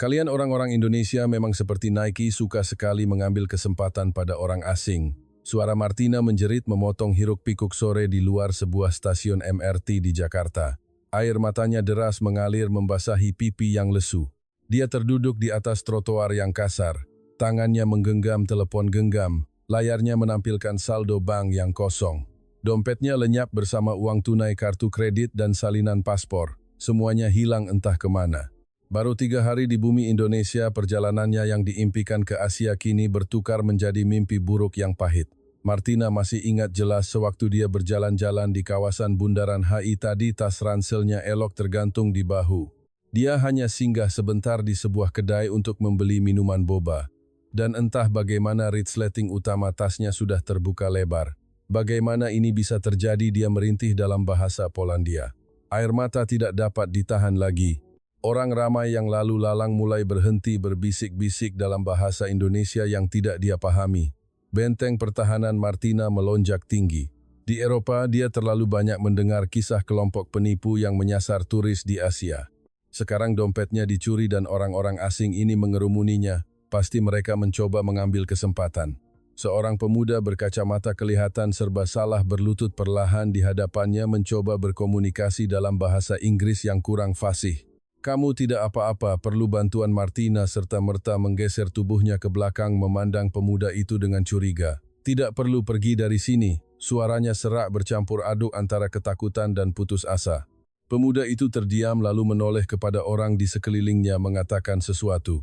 Kalian orang-orang Indonesia memang seperti Nike suka sekali mengambil kesempatan pada orang asing. Suara Martina menjerit memotong hiruk-pikuk sore di luar sebuah stasiun MRT di Jakarta. Air matanya deras mengalir membasahi pipi yang lesu. Dia terduduk di atas trotoar yang kasar. Tangannya menggenggam telepon genggam. Layarnya menampilkan saldo bank yang kosong. Dompetnya lenyap bersama uang tunai, kartu kredit, dan salinan paspor. Semuanya hilang entah kemana. Baru 3 hari di bumi Indonesia, perjalanannya yang diimpikan ke Asia kini bertukar menjadi mimpi buruk yang pahit. Martina masih ingat jelas sewaktu dia berjalan-jalan di kawasan Bundaran HI tadi, tas ranselnya elok tergantung di bahu. Dia hanya singgah sebentar di sebuah kedai untuk membeli minuman boba. Dan entah bagaimana resleting utama tasnya sudah terbuka lebar. Bagaimana ini bisa terjadi, dia merintih dalam bahasa Polandia. Air mata tidak dapat ditahan lagi. Orang ramai yang lalu lalang mulai berhenti berbisik-bisik dalam bahasa Indonesia yang tidak dia pahami. Benteng pertahanan Martina melonjak tinggi. Di Eropa, dia terlalu banyak mendengar kisah kelompok penipu yang menyasar turis di Asia. Sekarang dompetnya dicuri dan orang-orang asing ini mengerumuninya. Pasti mereka mencoba mengambil kesempatan. Seorang pemuda berkacamata kelihatan serba salah berlutut perlahan di hadapannya mencoba berkomunikasi dalam bahasa Inggris yang kurang fasih. Kamu tidak apa-apa, perlu bantuan Martina serta-merta menggeser tubuhnya ke belakang memandang pemuda itu dengan curiga. Tidak perlu pergi dari sini, suaranya serak bercampur aduk antara ketakutan dan putus asa. Pemuda itu terdiam lalu menoleh kepada orang di sekelilingnya mengatakan sesuatu.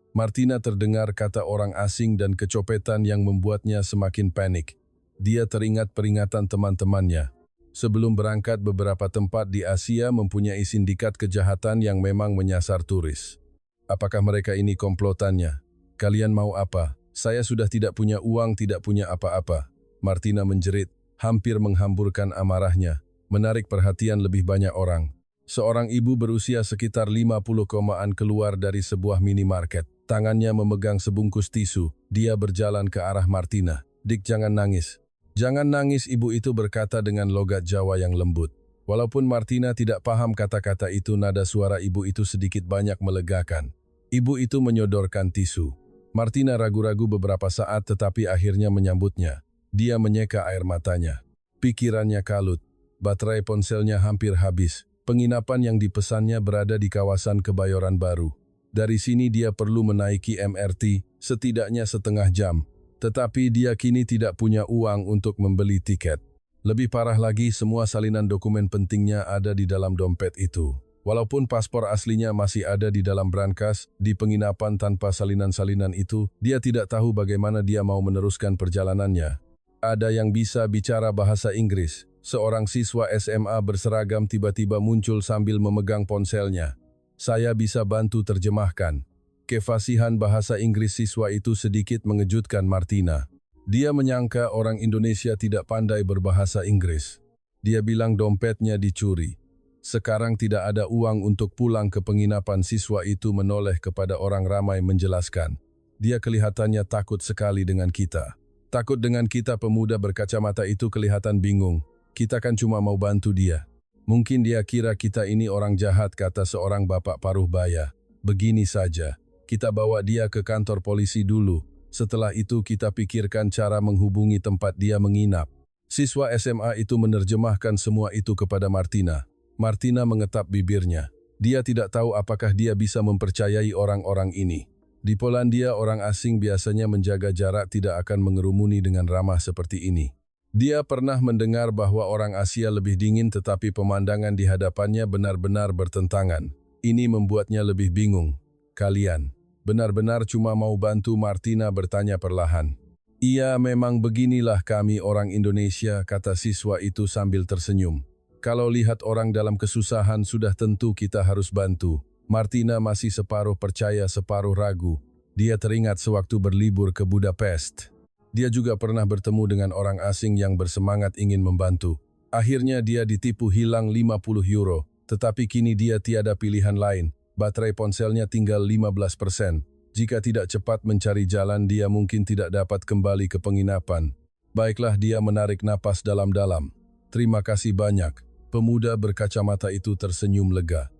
Martina terdengar kata orang asing dan kecopetan yang membuatnya semakin panik. Dia teringat peringatan teman-temannya. Sebelum berangkat, beberapa tempat di Asia mempunyai sindikat kejahatan yang memang menyasar turis. Apakah mereka ini komplotannya? Kalian mau apa? Saya sudah tidak punya uang, tidak punya apa-apa. Martina menjerit, hampir menghamburkan amarahnya, menarik perhatian lebih banyak orang. Seorang ibu berusia sekitar 50-an keluar dari sebuah minimarket. Tangannya memegang sebungkus tisu. Dia berjalan ke arah Martina. Dik, jangan nangis. Jangan nangis, ibu itu berkata dengan logat Jawa yang lembut. Walaupun Martina tidak paham kata-kata itu, nada suara ibu itu sedikit banyak melegakan. Ibu itu menyodorkan tisu. Martina ragu-ragu beberapa saat tetapi akhirnya menyambutnya. Dia menyeka air matanya. Pikirannya kalut. Baterai ponselnya hampir habis. Penginapan yang dipesannya berada di kawasan Kebayoran Baru. Dari sini dia perlu menaiki MRT setidaknya setengah jam. Tetapi dia kini tidak punya uang untuk membeli tiket. Lebih parah lagi, semua salinan dokumen pentingnya ada di dalam dompet itu. Walaupun paspor aslinya masih ada di dalam brankas, di penginapan tanpa salinan-salinan itu, dia tidak tahu bagaimana dia mau meneruskan perjalanannya. Ada yang bisa bicara bahasa Inggris. Seorang siswa SMA berseragam tiba-tiba muncul sambil memegang ponselnya. Saya bisa bantu terjemahkan. Kefasihan bahasa Inggris siswa itu sedikit mengejutkan Martina. Dia menyangka orang Indonesia tidak pandai berbahasa Inggris. Dia bilang dompetnya dicuri. Sekarang tidak ada uang untuk pulang ke penginapan. Siswa itu menoleh kepada orang ramai menjelaskan. Dia kelihatannya takut sekali dengan kita. Takut dengan kita, pemuda berkacamata itu kelihatan bingung. Kita kan cuma mau bantu dia. Mungkin dia kira kita ini orang jahat, kata seorang bapak paruh baya. Begini saja. Kita bawa dia ke kantor polisi dulu. Setelah itu kita pikirkan cara menghubungi tempat dia menginap. Siswa SMA itu menerjemahkan semua itu kepada Martina. Martina mengetap bibirnya. Dia tidak tahu apakah dia bisa mempercayai orang-orang ini. Di Polandia, orang asing biasanya menjaga jarak, tidak akan mengerumuni dengan ramah seperti ini. Dia pernah mendengar bahwa orang Asia lebih dingin, tetapi pemandangan di hadapannya benar-benar bertentangan. Ini membuatnya lebih bingung. Kalian benar-benar cuma mau bantu? Martina bertanya perlahan. Iya, memang beginilah kami orang Indonesia, kata siswa itu sambil tersenyum. Kalau lihat orang dalam kesusahan sudah tentu kita harus bantu. Martina masih separuh percaya separuh ragu. Dia teringat sewaktu berlibur ke Budapest. Dia juga pernah bertemu dengan orang asing yang bersemangat ingin membantu. Akhirnya dia ditipu, hilang 50 euro. Tetapi kini dia tiada pilihan lain. Baterai ponselnya tinggal 15%. Jika tidak cepat mencari jalan, dia mungkin tidak dapat kembali ke penginapan. Baiklah, dia menarik napas dalam-dalam. Terima kasih banyak. Pemuda berkacamata itu tersenyum lega.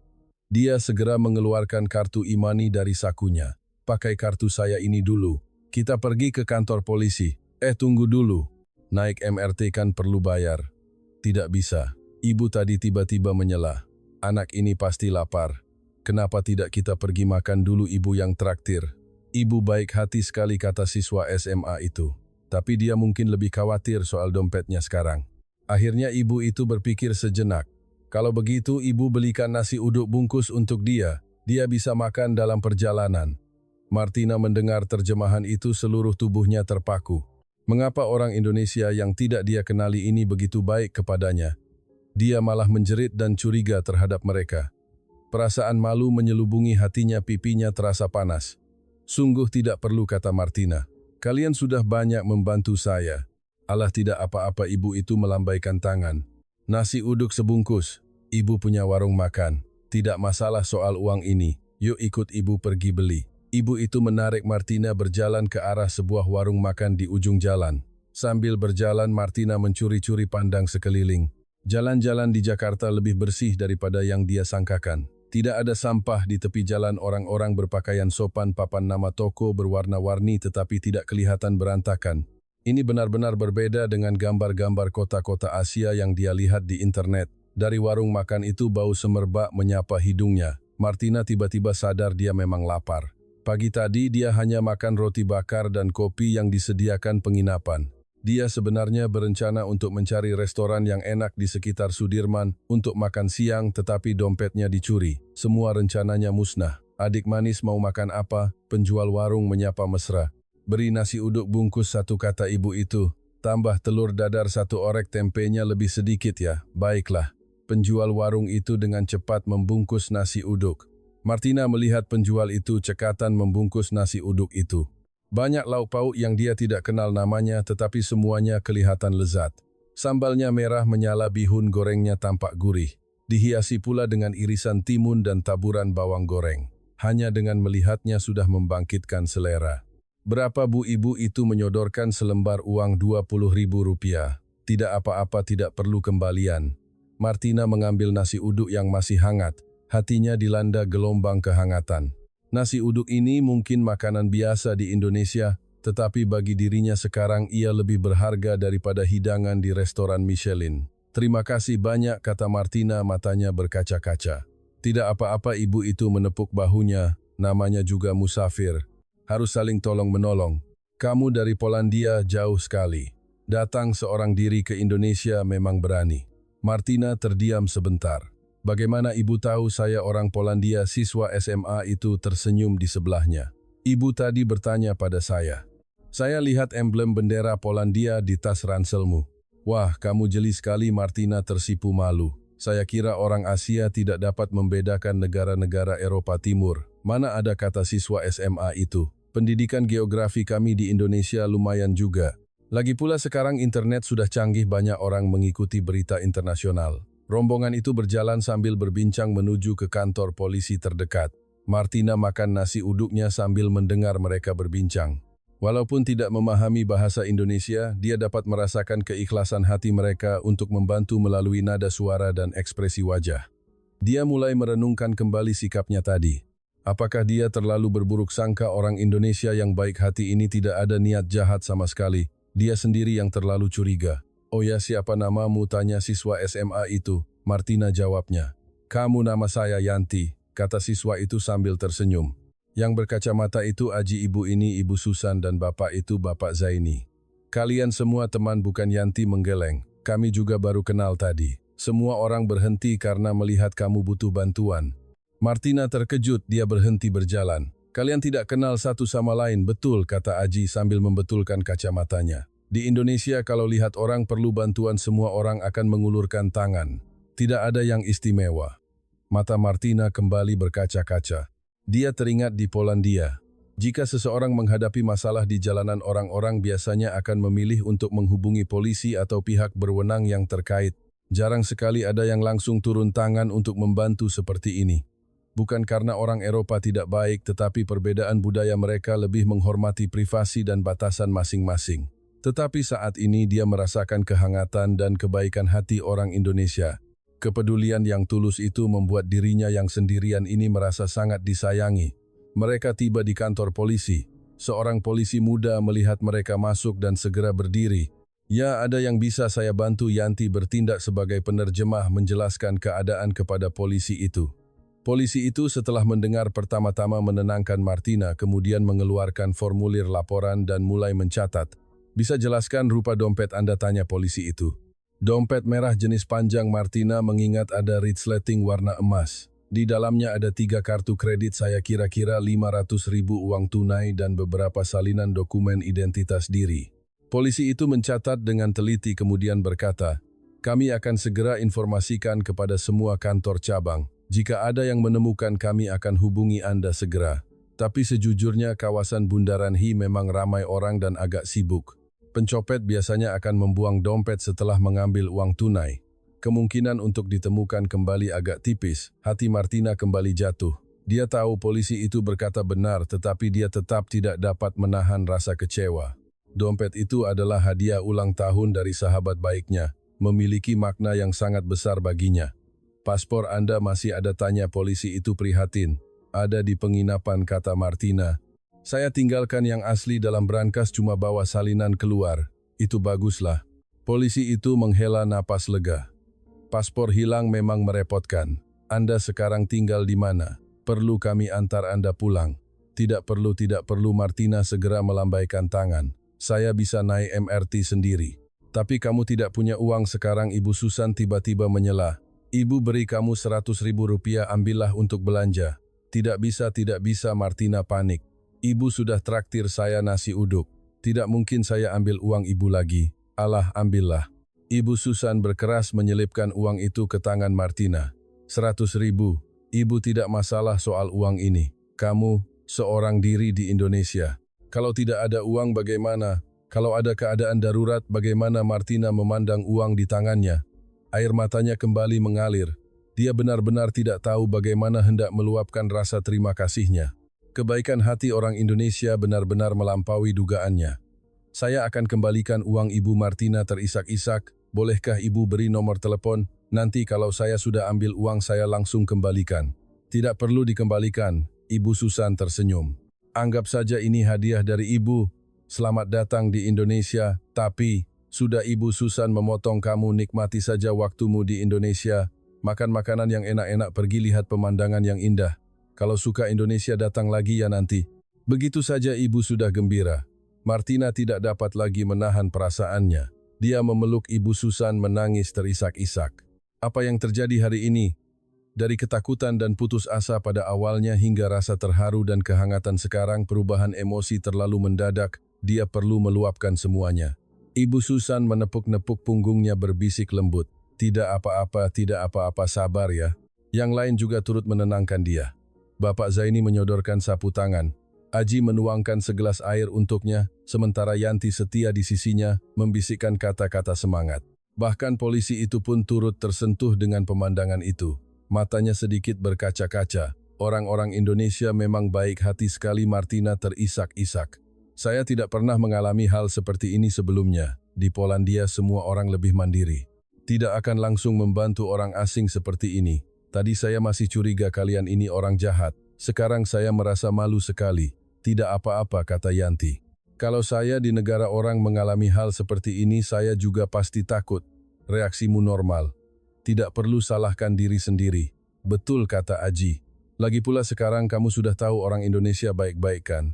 Dia segera mengeluarkan kartu e-money dari sakunya. Pakai kartu saya ini dulu. Kita pergi ke kantor polisi. Tunggu dulu. Naik MRT kan perlu bayar. Tidak bisa. Ibu tadi tiba-tiba menyela. Anak ini pasti lapar. Kenapa tidak kita pergi makan dulu, ibu yang traktir? Ibu baik hati sekali, kata siswa SMA itu. Tapi dia mungkin lebih khawatir soal dompetnya sekarang. Akhirnya ibu itu berpikir sejenak. Kalau begitu ibu belikan nasi uduk bungkus untuk dia. Dia bisa makan dalam perjalanan. Martina mendengar terjemahan itu, seluruh tubuhnya terpaku. Mengapa orang Indonesia yang tidak dia kenali ini begitu baik kepadanya? Dia malah menjerit dan curiga terhadap mereka. Perasaan malu menyelubungi hatinya, pipinya terasa panas. Sungguh tidak perlu, kata Martina. Kalian sudah banyak membantu saya. Alah, tidak apa-apa, ibu itu melambaikan tangan. Nasi uduk sebungkus. Ibu punya warung makan. Tidak masalah soal uang ini. Yuk ikut ibu pergi beli. Ibu itu menarik Martina berjalan ke arah sebuah warung makan di ujung jalan. Sambil berjalan, Martina mencuri-curi pandang sekeliling. Jalan-jalan di Jakarta lebih bersih daripada yang dia sangkakan. Tidak ada sampah di tepi jalan, orang-orang berpakaian sopan, papan nama toko berwarna-warni tetapi tidak kelihatan berantakan. Ini benar-benar berbeda dengan gambar-gambar kota-kota Asia yang dia lihat di internet. Dari warung makan itu bau semerbak menyapa hidungnya. Martina tiba-tiba sadar dia memang lapar. Pagi tadi dia hanya makan roti bakar dan kopi yang disediakan penginapan. Dia sebenarnya berencana untuk mencari restoran yang enak di sekitar Sudirman untuk makan siang, tetapi dompetnya dicuri. Semua rencananya musnah. Adik manis mau makan apa? Penjual warung menyapa mesra. Beri nasi uduk bungkus satu, kata ibu itu. Tambah telur dadar satu, orek tempenya lebih sedikit ya. Baiklah. Penjual warung itu dengan cepat membungkus nasi uduk. Martina melihat penjual itu cekatan membungkus nasi uduk itu. Banyak lauk pauk yang dia tidak kenal namanya, tetapi semuanya kelihatan lezat. Sambalnya merah menyala, bihun gorengnya tampak gurih. Dihiasi pula dengan irisan timun dan taburan bawang goreng. Hanya dengan melihatnya sudah membangkitkan selera. Berapa bu? Ibu itu menyodorkan selembar uang Rp20.000. Tidak apa-apa, tidak perlu kembalian. Martina mengambil nasi uduk yang masih hangat. Hatinya dilanda gelombang kehangatan. Nasi uduk ini mungkin makanan biasa di Indonesia, tetapi bagi dirinya sekarang ia lebih berharga daripada hidangan di restoran Michelin. Terima kasih banyak, kata Martina, matanya berkaca-kaca. Tidak apa-apa, ibu itu menepuk bahunya. Namanya juga musafir. Harus saling tolong-menolong. Kamu dari Polandia, jauh sekali. Datang seorang diri ke Indonesia memang berani. Martina terdiam sebentar. Bagaimana ibu tahu saya orang Polandia? Siswa SMA itu tersenyum di sebelahnya. Ibu tadi bertanya pada saya. Saya lihat emblem bendera Polandia di tas ranselmu. Wah, kamu jeli sekali. Martina tersipu malu. Saya kira orang Asia tidak dapat membedakan negara-negara Eropa Timur. Mana ada, kata siswa SMA itu. Pendidikan geografi kami di Indonesia lumayan juga. Lagi pula sekarang internet sudah canggih, banyak orang mengikuti berita internasional. Rombongan itu berjalan sambil berbincang menuju ke kantor polisi terdekat. Martina makan nasi uduknya sambil mendengar mereka berbincang. Walaupun tidak memahami bahasa Indonesia, dia dapat merasakan keikhlasan hati mereka untuk membantu melalui nada suara dan ekspresi wajah. Dia mulai merenungkan kembali sikapnya tadi. Apakah dia terlalu berburuk sangka? Orang Indonesia yang baik hati ini tidak ada niat jahat sama sekali. Dia sendiri yang terlalu curiga. Oh ya, siapa namamu? Tanya siswa SMA itu. Martina jawabnya. Kamu? Nama saya Yanti, kata siswa itu sambil tersenyum. Yang berkacamata itu Aji, ibu ini Ibu Susan, dan bapak itu Bapak Zaini. Kalian semua teman bukan? Yanti menggeleng. Kami juga baru kenal tadi. Semua orang berhenti karena melihat kamu butuh bantuan. Martina terkejut, dia berhenti berjalan. Kalian tidak kenal satu sama lain? Betul, kata Aji sambil membetulkan kacamatanya. Di Indonesia kalau lihat orang perlu bantuan semua orang akan mengulurkan tangan. Tidak ada yang istimewa. Mata Martina kembali berkaca-kaca. Dia teringat di Polandia. Jika seseorang menghadapi masalah di jalanan, orang-orang biasanya akan memilih untuk menghubungi polisi atau pihak berwenang yang terkait. Jarang sekali ada yang langsung turun tangan untuk membantu seperti ini. Bukan karena orang Eropa tidak baik, tetapi perbedaan budaya mereka lebih menghormati privasi dan batasan masing-masing. Tetapi saat ini dia merasakan kehangatan dan kebaikan hati orang Indonesia. Kepedulian yang tulus itu membuat dirinya yang sendirian ini merasa sangat disayangi. Mereka tiba di kantor polisi. Seorang polisi muda melihat mereka masuk dan segera berdiri. "Ya, ada yang bisa saya bantu?" Yanti bertindak sebagai penerjemah menjelaskan keadaan kepada polisi itu. Polisi itu setelah mendengar pertama-tama menenangkan Martina, kemudian mengeluarkan formulir laporan dan mulai mencatat. "Bisa jelaskan rupa dompet Anda?" tanya polisi itu. "Dompet merah jenis panjang." Martina mengingat ada resleting warna emas. "Di dalamnya ada 3 kartu kredit saya, kira-kira 500.000 uang tunai dan beberapa salinan dokumen identitas diri." Polisi itu mencatat dengan teliti kemudian berkata, "Kami akan segera informasikan kepada semua kantor cabang. Jika ada yang menemukan, kami akan hubungi Anda segera. Tapi sejujurnya kawasan Bundaran Hi memang ramai orang dan agak sibuk. Pencopet biasanya akan membuang dompet setelah mengambil uang tunai. Kemungkinan untuk ditemukan kembali agak tipis." Hati Martina kembali jatuh. Dia tahu polisi itu berkata benar, tetapi dia tetap tidak dapat menahan rasa kecewa. Dompet itu adalah hadiah ulang tahun dari sahabat baiknya, memiliki makna yang sangat besar baginya. "Paspor Anda masih ada?" tanya polisi itu prihatin. "Ada di penginapan," kata Martina. "Saya tinggalkan yang asli dalam brankas, cuma bawa salinan keluar." "Itu baguslah." Polisi itu menghela napas lega. "Paspor hilang memang merepotkan. Anda sekarang tinggal di mana? Perlu kami antar Anda pulang?" Tidak perlu." Martina segera melambaikan tangan. "Saya bisa naik MRT sendiri." "Tapi kamu tidak punya uang sekarang." Ibu Susan tiba-tiba menyela. "Ibu beri kamu 100.000 rupiah, ambillah untuk belanja." Tidak bisa." Martina panik. "Ibu sudah traktir saya nasi uduk. Tidak mungkin saya ambil uang ibu lagi." "Alah, ambillah." Ibu Susan berkeras menyelipkan uang itu ke tangan Martina. 100.000. "Ibu tidak masalah soal uang ini. Kamu seorang diri di Indonesia. Kalau tidak ada uang bagaimana? Kalau ada keadaan darurat bagaimana?" Martina memandang uang di tangannya. Air matanya kembali mengalir. Dia benar-benar tidak tahu bagaimana hendak meluapkan rasa terima kasihnya. Kebaikan hati orang Indonesia benar-benar melampaui dugaannya. "Saya akan kembalikan uang ibu." Martina terisak-isak. "Bolehkah ibu beri nomor telepon? Nanti kalau saya sudah ambil uang saya langsung kembalikan." "Tidak perlu dikembalikan." Ibu Susan tersenyum. "Anggap saja ini hadiah dari ibu. Selamat datang di Indonesia." "Tapi..." "Sudah." Ibu Susan memotong, "kamu nikmati saja waktumu di Indonesia. Makan makanan yang enak-enak, pergi lihat pemandangan yang indah. Kalau suka Indonesia datang lagi ya nanti." Begitu saja ibu sudah gembira. Martina tidak dapat lagi menahan perasaannya. Dia memeluk Ibu Susan menangis terisak-isak. Apa yang terjadi hari ini? Dari ketakutan dan putus asa pada awalnya hingga rasa terharu dan kehangatan sekarang, perubahan emosi terlalu mendadak, dia perlu meluapkan semuanya. Ibu Susan menepuk-nepuk punggungnya berbisik lembut. Tidak apa-apa, sabar ya." Yang lain juga turut menenangkan dia. Bapak Zaini menyodorkan sapu tangan. Aji menuangkan segelas air untuknya, sementara Yanti setia di sisinya, membisikkan kata-kata semangat. Bahkan polisi itu pun turut tersentuh dengan pemandangan itu. Matanya sedikit berkaca-kaca. Orang-orang Indonesia memang baik hati sekali. Martina terisak-isak. "Saya tidak pernah mengalami hal seperti ini sebelumnya. Di Polandia semua orang lebih mandiri. Tidak akan langsung membantu orang asing seperti ini. Tadi saya masih curiga kalian ini orang jahat. Sekarang saya merasa malu sekali." "Tidak apa-apa," kata Yanti. "Kalau saya di negara orang mengalami hal seperti ini, saya juga pasti takut." "Reaksimu normal. Tidak perlu salahkan diri sendiri." "Betul," kata Aji. "Lagi pula sekarang kamu sudah tahu orang Indonesia baik-baik kan?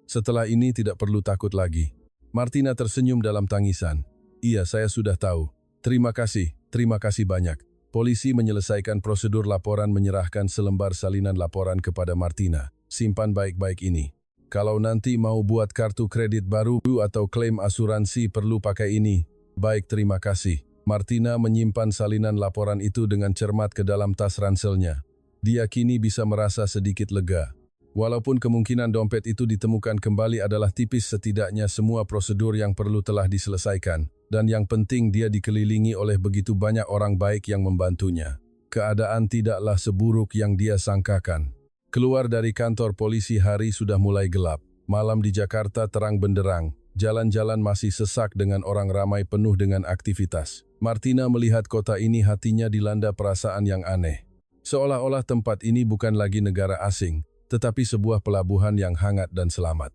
Setelah ini tidak perlu takut lagi." Martina tersenyum dalam tangisan. "Iya, saya sudah tahu. Terima kasih banyak." Polisi menyelesaikan prosedur laporan, menyerahkan selembar salinan laporan kepada Martina. "Simpan baik-baik ini. Kalau nanti mau buat kartu kredit baru atau klaim asuransi perlu pakai ini." "Baik, terima kasih." Martina menyimpan salinan laporan itu dengan cermat ke dalam tas ranselnya. Dia kini bisa merasa sedikit lega. Walaupun kemungkinan dompet itu ditemukan kembali adalah tipis, setidaknya semua prosedur yang perlu telah diselesaikan. Dan yang penting dia dikelilingi oleh begitu banyak orang baik yang membantunya. Keadaan tidaklah seburuk yang dia sangkakan. Keluar dari kantor polisi, hari sudah mulai gelap. Malam di Jakarta terang benderang. Jalan-jalan masih sesak dengan orang ramai penuh dengan aktivitas. Martina melihat kota ini, hatinya dilanda perasaan yang aneh. Seolah-olah tempat ini bukan lagi negara asing, tetapi sebuah pelabuhan yang hangat dan selamat.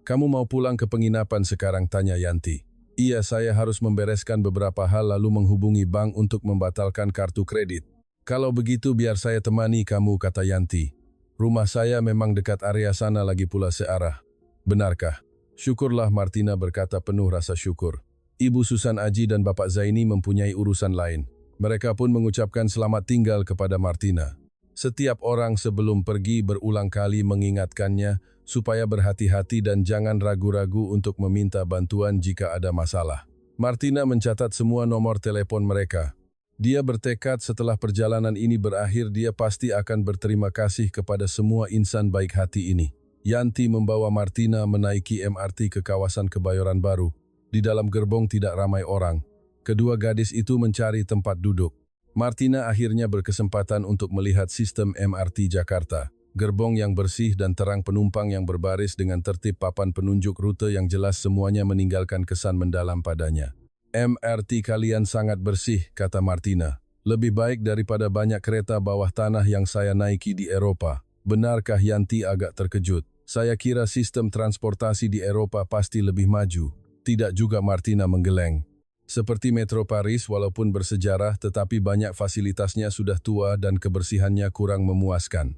"Kamu mau pulang ke penginapan sekarang?" tanya Yanti. "Iya, saya harus membereskan beberapa hal lalu menghubungi bank untuk membatalkan kartu kredit." "Kalau begitu biar saya temani kamu," kata Yanti. "Rumah saya memang dekat area sana, lagi pula searah." "Benarkah?" "Syukurlah," Martina berkata penuh rasa syukur. Ibu Susan Aji dan Bapak Zaini mempunyai urusan lain. Mereka pun mengucapkan selamat tinggal kepada Martina. Setiap orang sebelum pergi berulang kali mengingatkannya supaya berhati-hati dan jangan ragu-ragu untuk meminta bantuan jika ada masalah. Martina mencatat semua nomor telepon mereka. Dia bertekad setelah perjalanan ini berakhir, dia pasti akan berterima kasih kepada semua insan baik hati ini. Yanti membawa Martina menaiki MRT ke kawasan Kebayoran Baru. Di dalam gerbong tidak ramai orang. Kedua gadis itu mencari tempat duduk. Martina akhirnya berkesempatan untuk melihat sistem MRT Jakarta. Gerbong yang bersih dan terang, penumpang yang berbaris dengan tertib, papan penunjuk rute yang jelas, semuanya meninggalkan kesan mendalam padanya. "MRT kalian sangat bersih," kata Martina. "Lebih baik daripada banyak kereta bawah tanah yang saya naiki di Eropa." "Benarkah?" Yanti agak terkejut. "Saya kira sistem transportasi di Eropa pasti lebih maju." "Tidak juga," Martina menggeleng. "Seperti Metro Paris, walaupun bersejarah, tetapi banyak fasilitasnya sudah tua dan kebersihannya kurang memuaskan.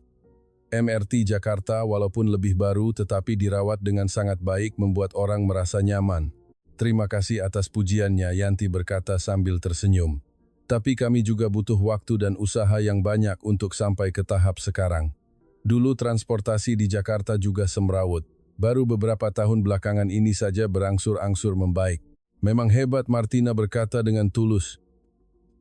MRT Jakarta walaupun lebih baru tetapi dirawat dengan sangat baik, membuat orang merasa nyaman." "Terima kasih atas pujiannya," Yanti berkata sambil tersenyum. "Tapi kami juga butuh waktu dan usaha yang banyak untuk sampai ke tahap sekarang. Dulu transportasi di Jakarta juga semrawut. Baru beberapa tahun belakangan ini saja berangsur-angsur membaik." "Memang hebat," Martina berkata dengan tulus.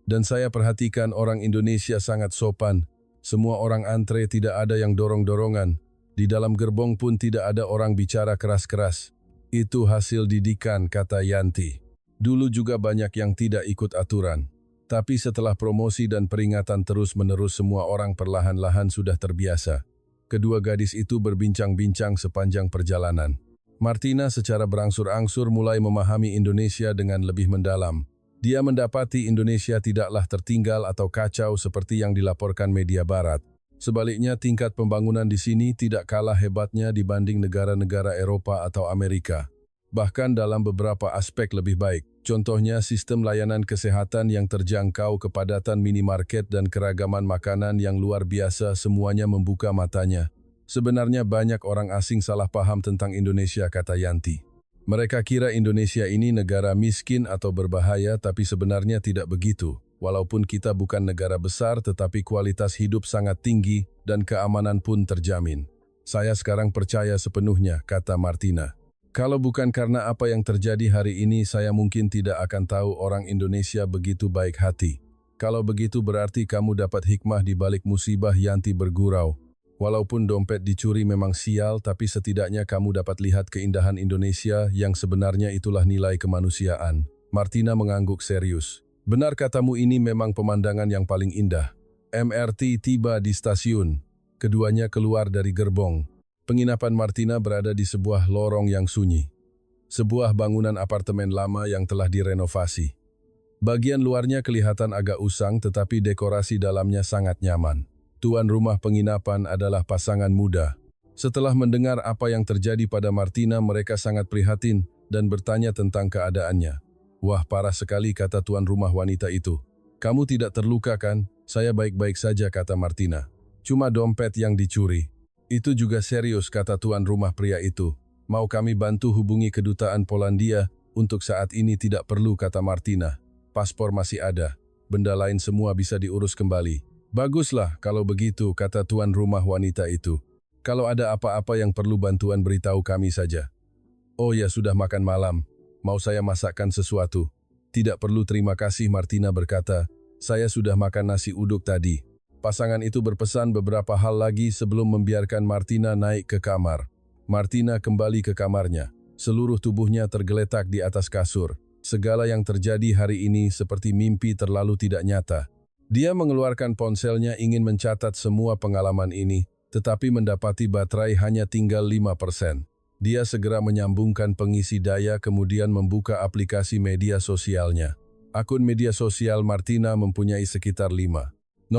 "Dan saya perhatikan orang Indonesia sangat sopan. Semua orang antre, tidak ada yang dorong-dorongan. Di dalam gerbong pun tidak ada orang bicara keras-keras." "Itu hasil didikan," kata Yanti. "Dulu juga banyak yang tidak ikut aturan. Tapi setelah promosi dan peringatan terus-menerus, semua orang perlahan-lahan sudah terbiasa." Kedua gadis itu berbincang-bincang sepanjang perjalanan. Martina secara berangsur-angsur mulai memahami Indonesia dengan lebih mendalam. Dia mendapati Indonesia tidaklah tertinggal atau kacau seperti yang dilaporkan media barat. Sebaliknya, tingkat pembangunan di sini tidak kalah hebatnya dibanding negara-negara Eropa atau Amerika. Bahkan dalam beberapa aspek lebih baik. Contohnya sistem layanan kesehatan yang terjangkau, kepadatan minimarket dan keragaman makanan yang luar biasa, semuanya membuka matanya. "Sebenarnya banyak orang asing salah paham tentang Indonesia," kata Yanti. "Mereka kira Indonesia ini negara miskin atau berbahaya, tapi sebenarnya tidak begitu. Walaupun kita bukan negara besar, tetapi kualitas hidup sangat tinggi dan keamanan pun terjamin." "Saya sekarang percaya sepenuhnya," kata Martina. "Kalau bukan karena apa yang terjadi hari ini, saya mungkin tidak akan tahu orang Indonesia begitu baik hati." "Kalau begitu berarti kamu dapat hikmah di balik musibah," Yanti bergurau. "Walaupun dompet dicuri memang sial, tapi setidaknya kamu dapat lihat keindahan Indonesia yang sebenarnya, itulah nilai kemanusiaan." Martina mengangguk serius. "Benar katamu, ini memang pemandangan yang paling indah." MRT tiba di stasiun. Keduanya keluar dari gerbong. Penginapan Martina berada di sebuah lorong yang sunyi. Sebuah bangunan apartemen lama yang telah direnovasi. Bagian luarnya kelihatan agak usang, tetapi dekorasi dalamnya sangat nyaman. Tuan rumah penginapan adalah pasangan muda. Setelah mendengar apa yang terjadi pada Martina, mereka sangat prihatin dan bertanya tentang keadaannya. "Wah, parah sekali," kata tuan rumah wanita itu. "Kamu tidak terluka kan?" "Saya baik-baik saja," kata Martina. "Cuma dompet yang dicuri." "Itu juga serius," kata tuan rumah pria itu. "Mau kami bantu hubungi kedutaan Polandia?" "Untuk saat ini tidak perlu," kata Martina. "Paspor masih ada. Benda lain semua bisa diurus kembali." "Baguslah kalau begitu," kata tuan rumah wanita itu. "Kalau ada apa-apa yang perlu bantuan, beritahu kami saja." "Oh ya, sudah makan malam. Mau saya masakkan sesuatu?" "Tidak perlu, terima kasih," Martina berkata. "Saya sudah makan nasi uduk tadi." Pasangan itu berpesan beberapa hal lagi sebelum membiarkan Martina naik ke kamar. Martina kembali ke kamarnya. Seluruh tubuhnya tergeletak di atas kasur. Segala yang terjadi hari ini seperti mimpi terlalu tidak nyata. Dia mengeluarkan ponselnya ingin mencatat semua pengalaman ini, tetapi mendapati baterai hanya tinggal 5%. Dia segera menyambungkan pengisi daya, kemudian membuka aplikasi media sosialnya. Akun media sosial Martina mempunyai sekitar 5.000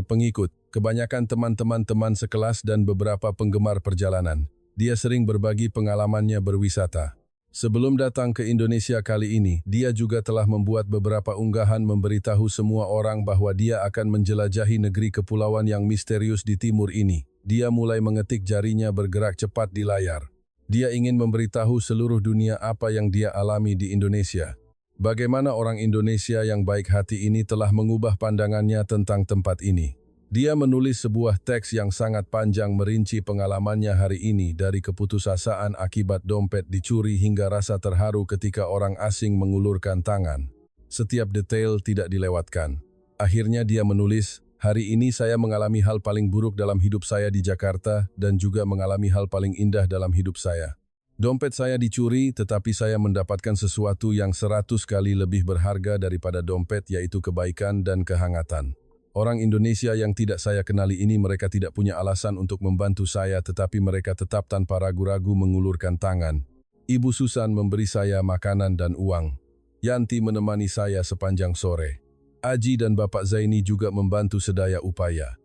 pengikut, kebanyakan teman-teman sekelas dan beberapa penggemar perjalanan. Dia sering berbagi pengalamannya berwisata. Sebelum datang ke Indonesia kali ini, dia juga telah membuat beberapa unggahan memberitahu semua orang bahwa dia akan menjelajahi negeri kepulauan yang misterius di timur ini. Dia mulai mengetik jarinya bergerak cepat di layar. Dia ingin memberitahu seluruh dunia apa yang dia alami di Indonesia. Bagaimana orang Indonesia yang baik hati ini telah mengubah pandangannya tentang tempat ini. Dia menulis sebuah teks yang sangat panjang merinci pengalamannya hari ini dari keputusasaan akibat dompet dicuri hingga rasa terharu ketika orang asing mengulurkan tangan. Setiap detail tidak dilewatkan. Akhirnya dia menulis, "Hari ini saya mengalami hal paling buruk dalam hidup saya di Jakarta dan juga mengalami hal paling indah dalam hidup saya. Dompet saya dicuri, tetapi saya mendapatkan sesuatu yang 100 kali lebih berharga daripada dompet, yaitu kebaikan dan kehangatan. Orang Indonesia yang tidak saya kenali ini, mereka tidak punya alasan untuk membantu saya, tetapi mereka tetap tanpa ragu-ragu mengulurkan tangan. Ibu Susan memberi saya makanan dan uang. Yanti menemani saya sepanjang sore. Aji dan Bapak Zaini juga membantu sedaya upaya.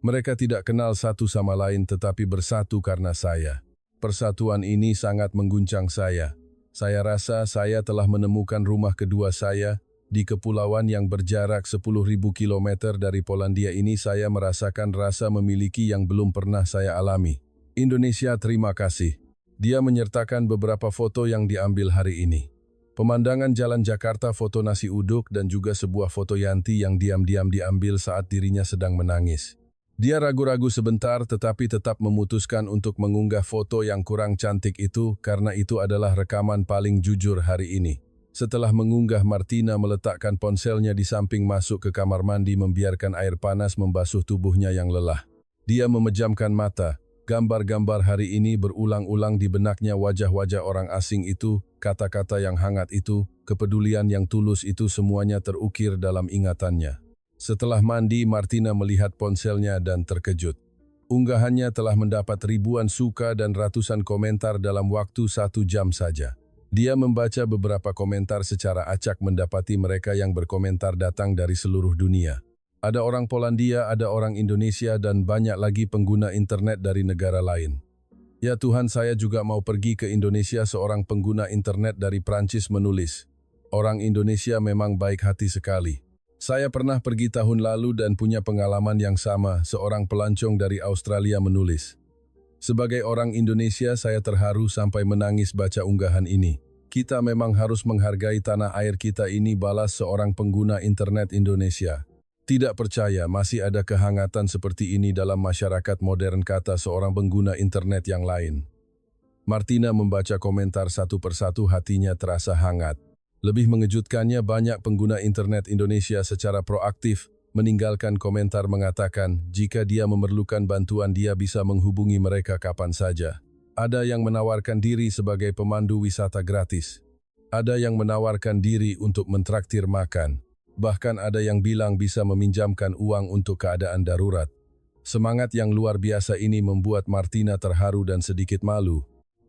Mereka tidak kenal satu sama lain tetapi bersatu karena saya. Persatuan ini sangat mengguncang saya. Saya rasa saya telah menemukan rumah kedua saya. Di kepulauan yang berjarak 10.000 km dari Polandia ini, saya merasakan rasa memiliki yang belum pernah saya alami. Indonesia, terima kasih." Dia menyertakan beberapa foto yang diambil hari ini. Pemandangan jalan Jakarta, foto nasi uduk, dan juga sebuah foto Yanti yang diam-diam diambil saat dirinya sedang menangis. Dia ragu-ragu sebentar tetapi tetap memutuskan untuk mengunggah foto yang kurang cantik itu karena itu adalah rekaman paling jujur hari ini. Setelah mengunggah, Martina meletakkan ponselnya di samping, masuk ke kamar mandi, membiarkan air panas membasuh tubuhnya yang lelah. Dia memejamkan mata. Gambar-gambar hari ini berulang-ulang di benaknya, wajah-wajah orang asing itu, kata-kata yang hangat itu, kepedulian yang tulus itu, semuanya terukir dalam ingatannya. Setelah mandi, Martina melihat ponselnya dan terkejut. Unggahannya telah mendapat ribuan suka dan ratusan komentar dalam waktu 1 jam saja. Dia membaca beberapa komentar secara acak, mendapati mereka yang berkomentar datang dari seluruh dunia. Ada orang Polandia, ada orang Indonesia, dan banyak lagi pengguna internet dari negara lain. "Ya Tuhan, saya juga mau pergi ke Indonesia." Seorang pengguna internet dari Prancis menulis, "Orang Indonesia memang baik hati sekali. Saya pernah pergi tahun lalu dan punya pengalaman yang sama." Seorang pelancong dari Australia menulis, "Sebagai orang Indonesia, saya terharu sampai menangis baca unggahan ini. Kita memang harus menghargai tanah air kita ini," balas seorang pengguna internet Indonesia. "Tidak percaya masih ada kehangatan seperti ini dalam masyarakat modern," kata seorang pengguna internet yang lain. Martina membaca komentar satu persatu, hatinya terasa hangat. Lebih mengejutkannya, banyak pengguna internet Indonesia secara proaktif meninggalkan komentar mengatakan jika dia memerlukan bantuan dia bisa menghubungi mereka kapan saja. Ada yang menawarkan diri sebagai pemandu wisata gratis. Ada yang menawarkan diri untuk mentraktir makan. Bahkan ada yang bilang bisa meminjamkan uang untuk keadaan darurat. Semangat yang luar biasa ini membuat Martina terharu dan sedikit malu.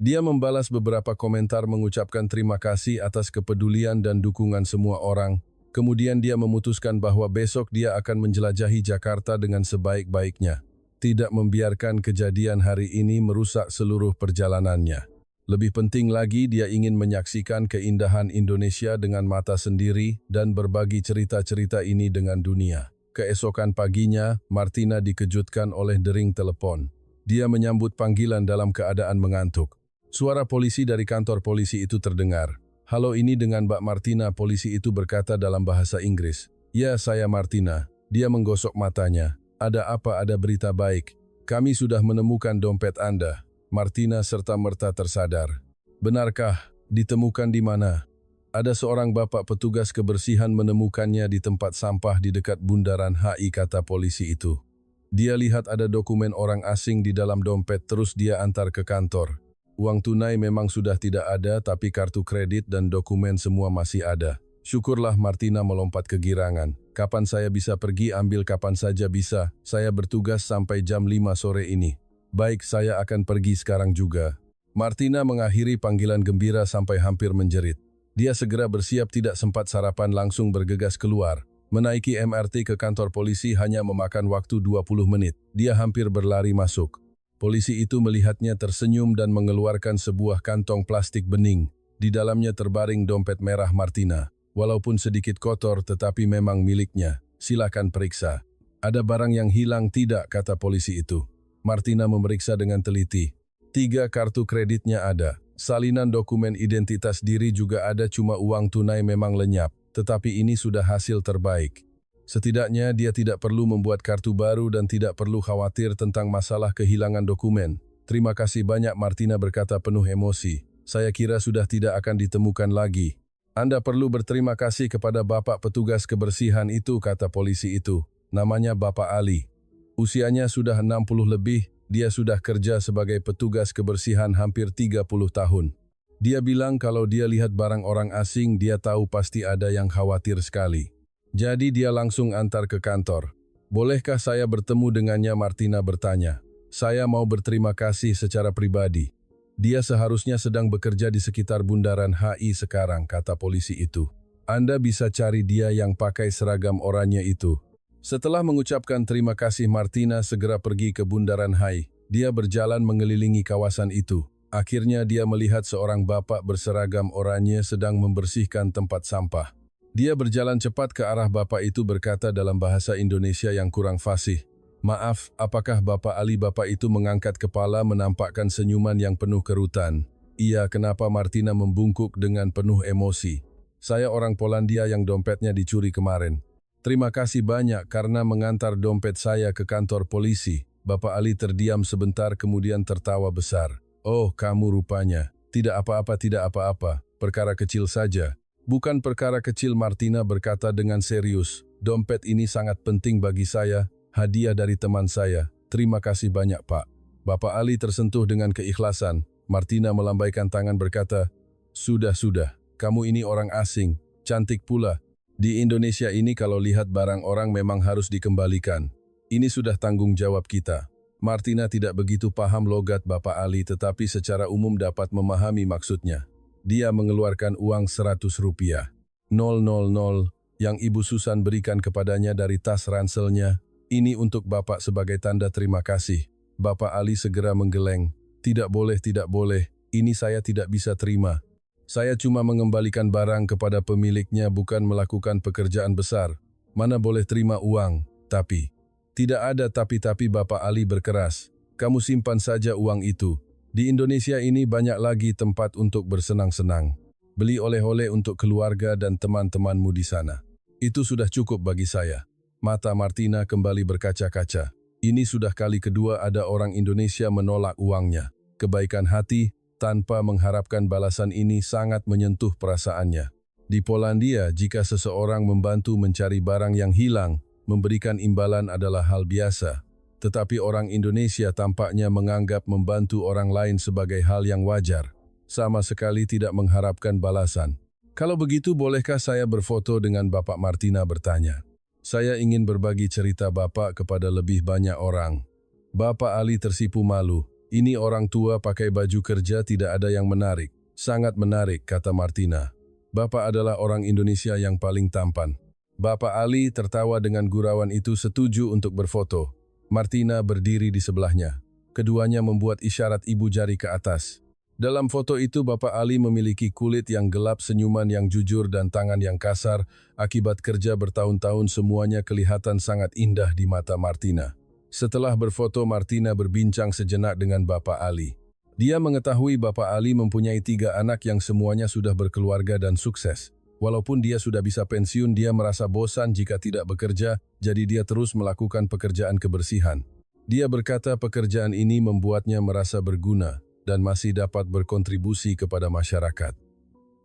Dia membalas beberapa komentar mengucapkan terima kasih atas kepedulian dan dukungan semua orang. Kemudian dia memutuskan bahwa besok dia akan menjelajahi Jakarta dengan sebaik-baiknya. Tidak membiarkan kejadian hari ini merusak seluruh perjalanannya. Lebih penting lagi, dia ingin menyaksikan keindahan Indonesia dengan mata sendiri dan berbagi cerita-cerita ini dengan dunia. Keesokan paginya, Martina dikejutkan oleh dering telepon. Dia menyambut panggilan dalam keadaan mengantuk. Suara polisi dari kantor polisi itu terdengar. "Halo, ini dengan Mbak Martina," polisi itu berkata dalam bahasa Inggris. "Ya, saya Martina." Dia menggosok matanya. "Ada apa? Ada berita baik. Kami sudah menemukan dompet Anda." Martina serta-merta tersadar. "Benarkah? Ditemukan di mana?" "Ada seorang bapak petugas kebersihan menemukannya di tempat sampah di dekat Bundaran HI," kata polisi itu. "Dia lihat ada dokumen orang asing di dalam dompet, terus dia antar ke kantor. Uang tunai memang sudah tidak ada, tapi kartu kredit dan dokumen semua masih ada." "Syukurlah," Martina melompat kegirangan. "Kapan saya bisa pergi?" "Ambil kapan saja bisa. Saya bertugas sampai jam 5 sore ini." "Baik, saya akan pergi sekarang juga." Martina mengakhiri panggilan gembira sampai hampir menjerit. Dia segera bersiap, tidak sempat sarapan, langsung bergegas keluar. Menaiki MRT ke kantor polisi hanya memakan waktu 20 menit. Dia hampir berlari masuk. Polisi itu melihatnya tersenyum dan mengeluarkan sebuah kantong plastik bening. Di dalamnya terbaring dompet merah Martina. Walaupun sedikit kotor tetapi memang miliknya. Silakan periksa. Ada barang yang hilang tidak, kata polisi itu. Martina memeriksa dengan teliti. 3 kartu kreditnya ada. Salinan dokumen identitas diri juga ada, cuma uang tunai memang lenyap. Tetapi ini sudah hasil terbaik. Setidaknya dia tidak perlu membuat kartu baru dan tidak perlu khawatir tentang masalah kehilangan dokumen. Terima kasih banyak, Martina berkata penuh emosi. Saya kira sudah tidak akan ditemukan lagi. Anda perlu berterima kasih kepada Bapak petugas kebersihan itu, kata polisi itu. Namanya Bapak Ali. Usianya sudah 60 lebih, dia sudah kerja sebagai petugas kebersihan hampir 30 tahun. Dia bilang kalau dia lihat barang orang asing, dia tahu pasti ada yang khawatir sekali. Jadi dia langsung antar ke kantor. Bolehkah saya bertemu dengannya, Martina bertanya. Saya mau berterima kasih secara pribadi. Dia seharusnya sedang bekerja di sekitar Bundaran HI sekarang, kata polisi itu. Anda bisa cari dia yang pakai seragam oranye itu. Setelah mengucapkan terima kasih, Martina segera pergi ke Bundaran HI. Dia berjalan mengelilingi kawasan itu. Akhirnya dia melihat seorang bapak berseragam oranye sedang membersihkan tempat sampah. Dia berjalan cepat ke arah bapak itu, berkata dalam bahasa Indonesia yang kurang fasih. Maaf, apakah Bapak Ali? Bapak itu mengangkat kepala menampakkan senyuman yang penuh kerutan. Iya, kenapa? Martina membungkuk dengan penuh emosi. Saya orang Polandia yang dompetnya dicuri kemarin. Terima kasih banyak karena mengantar dompet saya ke kantor polisi. Bapak Ali terdiam sebentar kemudian tertawa besar. Oh, kamu rupanya. Tidak apa-apa, tidak apa-apa. Perkara kecil saja. Bukan perkara kecil, Martina berkata dengan serius. Dompet ini sangat penting bagi saya. Hadiah dari teman saya. Terima kasih banyak, Pak. Bapak Ali tersentuh dengan keikhlasan. Martina melambaikan tangan berkata, Sudah. Kamu ini orang asing. Cantik pula. Di Indonesia ini kalau lihat barang orang memang harus dikembalikan. Ini sudah tanggung jawab kita. Martina tidak begitu paham logat Bapak Ali tetapi secara umum dapat memahami maksudnya. Dia mengeluarkan uang 100 rupiah. 000 yang Ibu Susan berikan kepadanya dari tas ranselnya. Ini untuk Bapak sebagai tanda terima kasih. Bapak Ali segera menggeleng. Tidak boleh. Ini saya tidak bisa terima. Saya cuma mengembalikan barang kepada pemiliknya, bukan melakukan pekerjaan besar. Mana boleh terima uang, tapi... Tidak ada tapi Bapak Ali berkeras. Kamu simpan saja uang itu. Di Indonesia ini banyak lagi tempat untuk bersenang-senang. Beli oleh-oleh untuk keluarga dan teman-temanmu di sana. Itu sudah cukup bagi saya. Mata Martina kembali berkaca-kaca. Ini sudah kali kedua ada orang Indonesia menolak uangnya. Kebaikan hati, tanpa mengharapkan balasan ini sangat menyentuh perasaannya. Di Polandia, jika seseorang membantu mencari barang yang hilang, memberikan imbalan adalah hal biasa, tetapi orang Indonesia tampaknya menganggap membantu orang lain sebagai hal yang wajar, sama sekali tidak mengharapkan balasan. Kalau begitu, bolehkah saya berfoto dengan Bapak? Martina bertanya. Saya ingin berbagi cerita Bapak kepada lebih banyak orang. Bapak Ali tersipu malu. Ini orang tua pakai baju kerja, tidak ada yang menarik. Sangat menarik, kata Martina. Bapak adalah orang Indonesia yang paling tampan. Bapak Ali tertawa dengan gurauan itu, setuju untuk berfoto. Martina berdiri di sebelahnya. Keduanya membuat isyarat ibu jari ke atas. Dalam foto itu Bapak Ali memiliki kulit yang gelap, senyuman yang jujur dan tangan yang kasar. Akibat kerja bertahun-tahun semuanya kelihatan sangat indah di mata Martina. Setelah berfoto, Martina berbincang sejenak dengan Bapak Ali. Dia mengetahui Bapak Ali mempunyai 3 anak yang semuanya sudah berkeluarga dan sukses. Walaupun dia sudah bisa pensiun, dia merasa bosan jika tidak bekerja, jadi dia terus melakukan pekerjaan kebersihan. Dia berkata pekerjaan ini membuatnya merasa berguna dan masih dapat berkontribusi kepada masyarakat.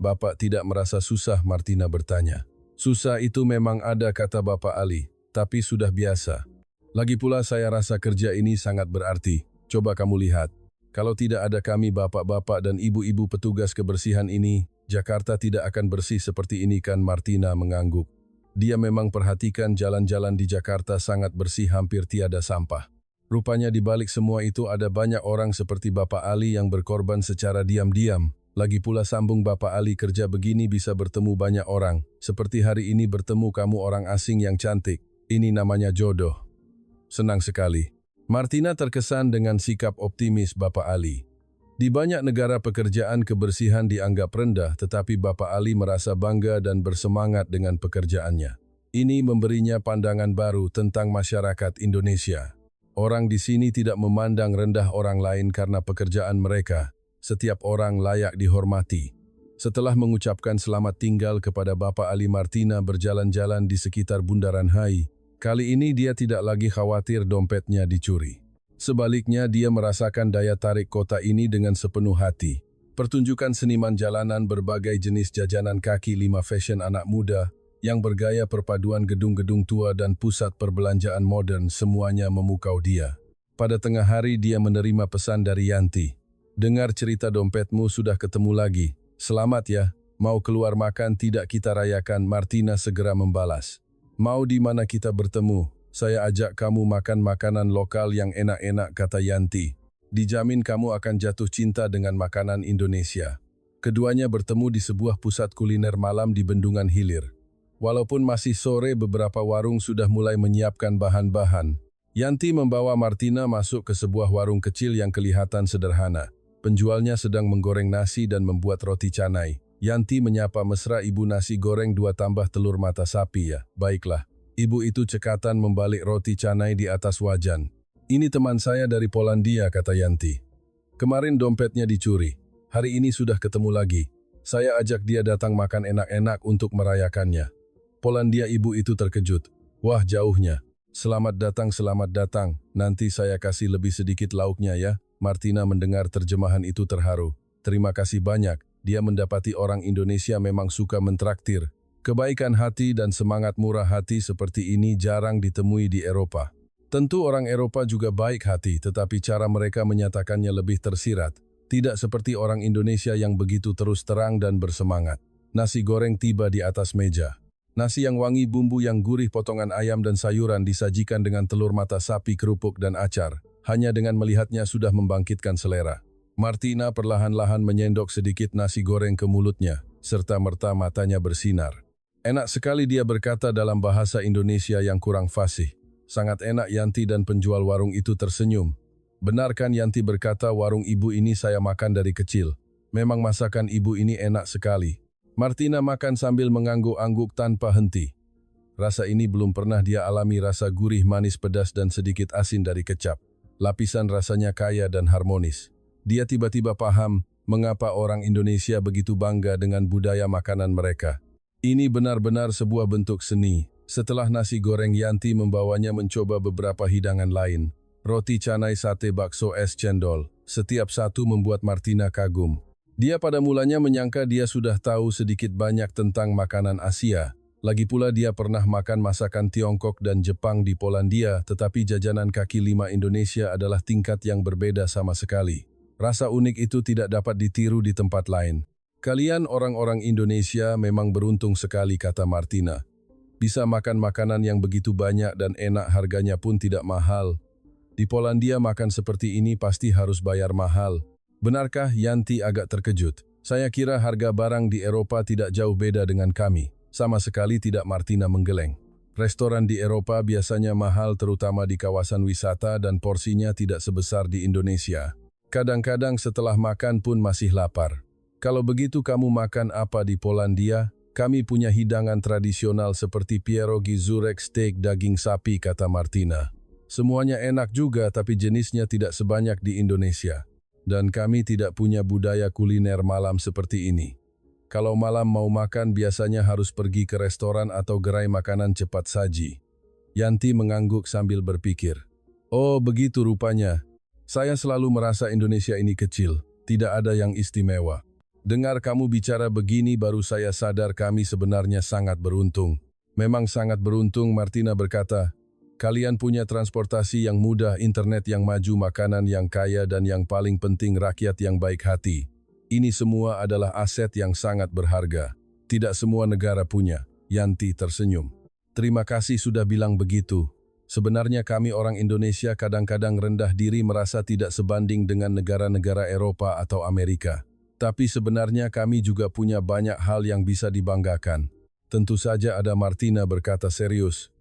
Bapak tidak merasa susah? Martina bertanya. Susah itu memang ada, kata Bapak Ali, tapi sudah biasa. Lagi pula saya rasa kerja ini sangat berarti. Coba kamu lihat. Kalau tidak ada kami bapak-bapak dan ibu-ibu petugas kebersihan ini, Jakarta tidak akan bersih seperti ini kan? Martina mengangguk. Dia memang perhatikan jalan-jalan di Jakarta sangat bersih, hampir tiada sampah. Rupanya di balik semua itu ada banyak orang seperti Bapak Ali yang berkorban secara diam-diam. Lagi pula sambung Bapak Ali, kerja begini bisa bertemu banyak orang. Seperti hari ini bertemu kamu orang asing yang cantik. Ini namanya jodoh. Senang sekali. Martina terkesan dengan sikap optimis Bapak Ali. Di banyak negara pekerjaan kebersihan dianggap rendah, tetapi Bapak Ali merasa bangga dan bersemangat dengan pekerjaannya. Ini memberinya pandangan baru tentang masyarakat Indonesia. Orang di sini tidak memandang rendah orang lain karena pekerjaan mereka. Setiap orang layak dihormati. Setelah mengucapkan selamat tinggal kepada Bapak Ali, Martina berjalan-jalan di sekitar Bundaran HI. Kali ini dia tidak lagi khawatir dompetnya dicuri. Sebaliknya, dia merasakan daya tarik kota ini dengan sepenuh hati. Pertunjukan seniman jalanan, berbagai jenis jajanan kaki lima, fashion anak muda, yang bergaya perpaduan gedung-gedung tua dan pusat perbelanjaan modern, semuanya memukau dia. Pada tengah hari dia menerima pesan dari Yanti. Dengar cerita dompetmu sudah ketemu lagi. Selamat ya, mau keluar makan tidak kita rayakan? Martina segera membalas. Mau di mana kita bertemu? Saya ajak kamu makan makanan lokal yang enak-enak, kata Yanti. Dijamin kamu akan jatuh cinta dengan makanan Indonesia. Keduanya bertemu di sebuah pusat kuliner malam di Bendungan Hilir. Walaupun masih sore, beberapa warung sudah mulai menyiapkan bahan-bahan. Yanti membawa Martina masuk ke sebuah warung kecil yang kelihatan sederhana. Penjualnya sedang menggoreng nasi dan membuat roti canai. Yanti menyapa mesra, "Ibu, nasi goreng 2 tambah telur mata sapi ya?" "Baiklah." Ibu itu cekatan membalik roti canai di atas wajan. "Ini teman saya dari Polandia," kata Yanti. "Kemarin dompetnya dicuri. Hari ini sudah ketemu lagi. Saya ajak dia datang makan enak-enak untuk merayakannya." Polandia, ibu itu terkejut. "Wah, jauhnya. Selamat datang. Nanti saya kasih lebih sedikit lauknya ya." Martina mendengar terjemahan itu terharu. Terima kasih banyak. Dia mendapati orang Indonesia memang suka mentraktir. Kebaikan hati dan semangat murah hati seperti ini jarang ditemui di Eropa. Tentu orang Eropa juga baik hati, tetapi cara mereka menyatakannya lebih tersirat. Tidak seperti orang Indonesia yang begitu terus terang dan bersemangat. Nasi goreng tiba di atas meja. Nasi yang wangi, bumbu yang gurih, potongan ayam dan sayuran disajikan dengan telur mata sapi, kerupuk dan acar. Hanya dengan melihatnya sudah membangkitkan selera. Martina perlahan-lahan menyendok sedikit nasi goreng ke mulutnya, serta-merta matanya bersinar. "Enak sekali," dia berkata dalam bahasa Indonesia yang kurang fasih. "Sangat enak." Yanti dan penjual warung itu tersenyum. "Benar kan?" Yanti berkata, "Warung ibu ini saya makan dari kecil. Memang masakan ibu ini enak sekali." Martina makan sambil mengangguk-angguk tanpa henti. Rasa ini belum pernah dia alami, rasa gurih, manis, pedas dan sedikit asin dari kecap. Lapisan rasanya kaya dan harmonis. Dia tiba-tiba paham mengapa orang Indonesia begitu bangga dengan budaya makanan mereka. Ini benar-benar sebuah bentuk seni. Setelah nasi goreng, Yanti membawanya mencoba beberapa hidangan lain. Roti canai, sate, bakso, es cendol. Setiap satu membuat Martina kagum. Dia pada mulanya menyangka dia sudah tahu sedikit banyak tentang makanan Asia. Lagi pula dia pernah makan masakan Tiongkok dan Jepang di Polandia, tetapi jajanan kaki lima Indonesia adalah tingkat yang berbeda sama sekali. Rasa unik itu tidak dapat ditiru di tempat lain. "Kalian orang-orang Indonesia memang beruntung sekali," kata Martina. "Bisa makan makanan yang begitu banyak dan enak, harganya pun tidak mahal. Di Polandia makan seperti ini pasti harus bayar mahal." "Benarkah?" Yanti agak terkejut. "Saya kira harga barang di Eropa tidak jauh beda dengan kami." "Sama sekali tidak," Martina menggeleng. "Restoran di Eropa biasanya mahal, terutama di kawasan wisata, dan porsinya tidak sebesar di Indonesia. Kadang-kadang setelah makan pun masih lapar." "Kalau begitu kamu makan apa di Polandia?" "Kami punya hidangan tradisional seperti pierogi, zurek, steak daging sapi," kata Martina. "Semuanya enak juga, tapi jenisnya tidak sebanyak di Indonesia. Dan kami tidak punya budaya kuliner malam seperti ini. Kalau malam mau makan biasanya harus pergi ke restoran atau gerai makanan cepat saji." Yanti mengangguk sambil berpikir. "Oh, begitu rupanya. Saya selalu merasa Indonesia ini kecil, tidak ada yang istimewa. Dengar kamu bicara begini baru saya sadar kami sebenarnya sangat beruntung." "Memang sangat beruntung," Martina berkata. "Kalian punya transportasi yang mudah, internet yang maju, makanan yang kaya, dan yang paling penting rakyat yang baik hati. Ini semua adalah aset yang sangat berharga. Tidak semua negara punya." Yanti tersenyum. "Terima kasih sudah bilang begitu. Sebenarnya kami orang Indonesia kadang-kadang rendah diri, merasa tidak sebanding dengan negara-negara Eropa atau Amerika. Tapi sebenarnya kami juga punya banyak hal yang bisa dibanggakan. Tentu saja ada, Martina berkata serius.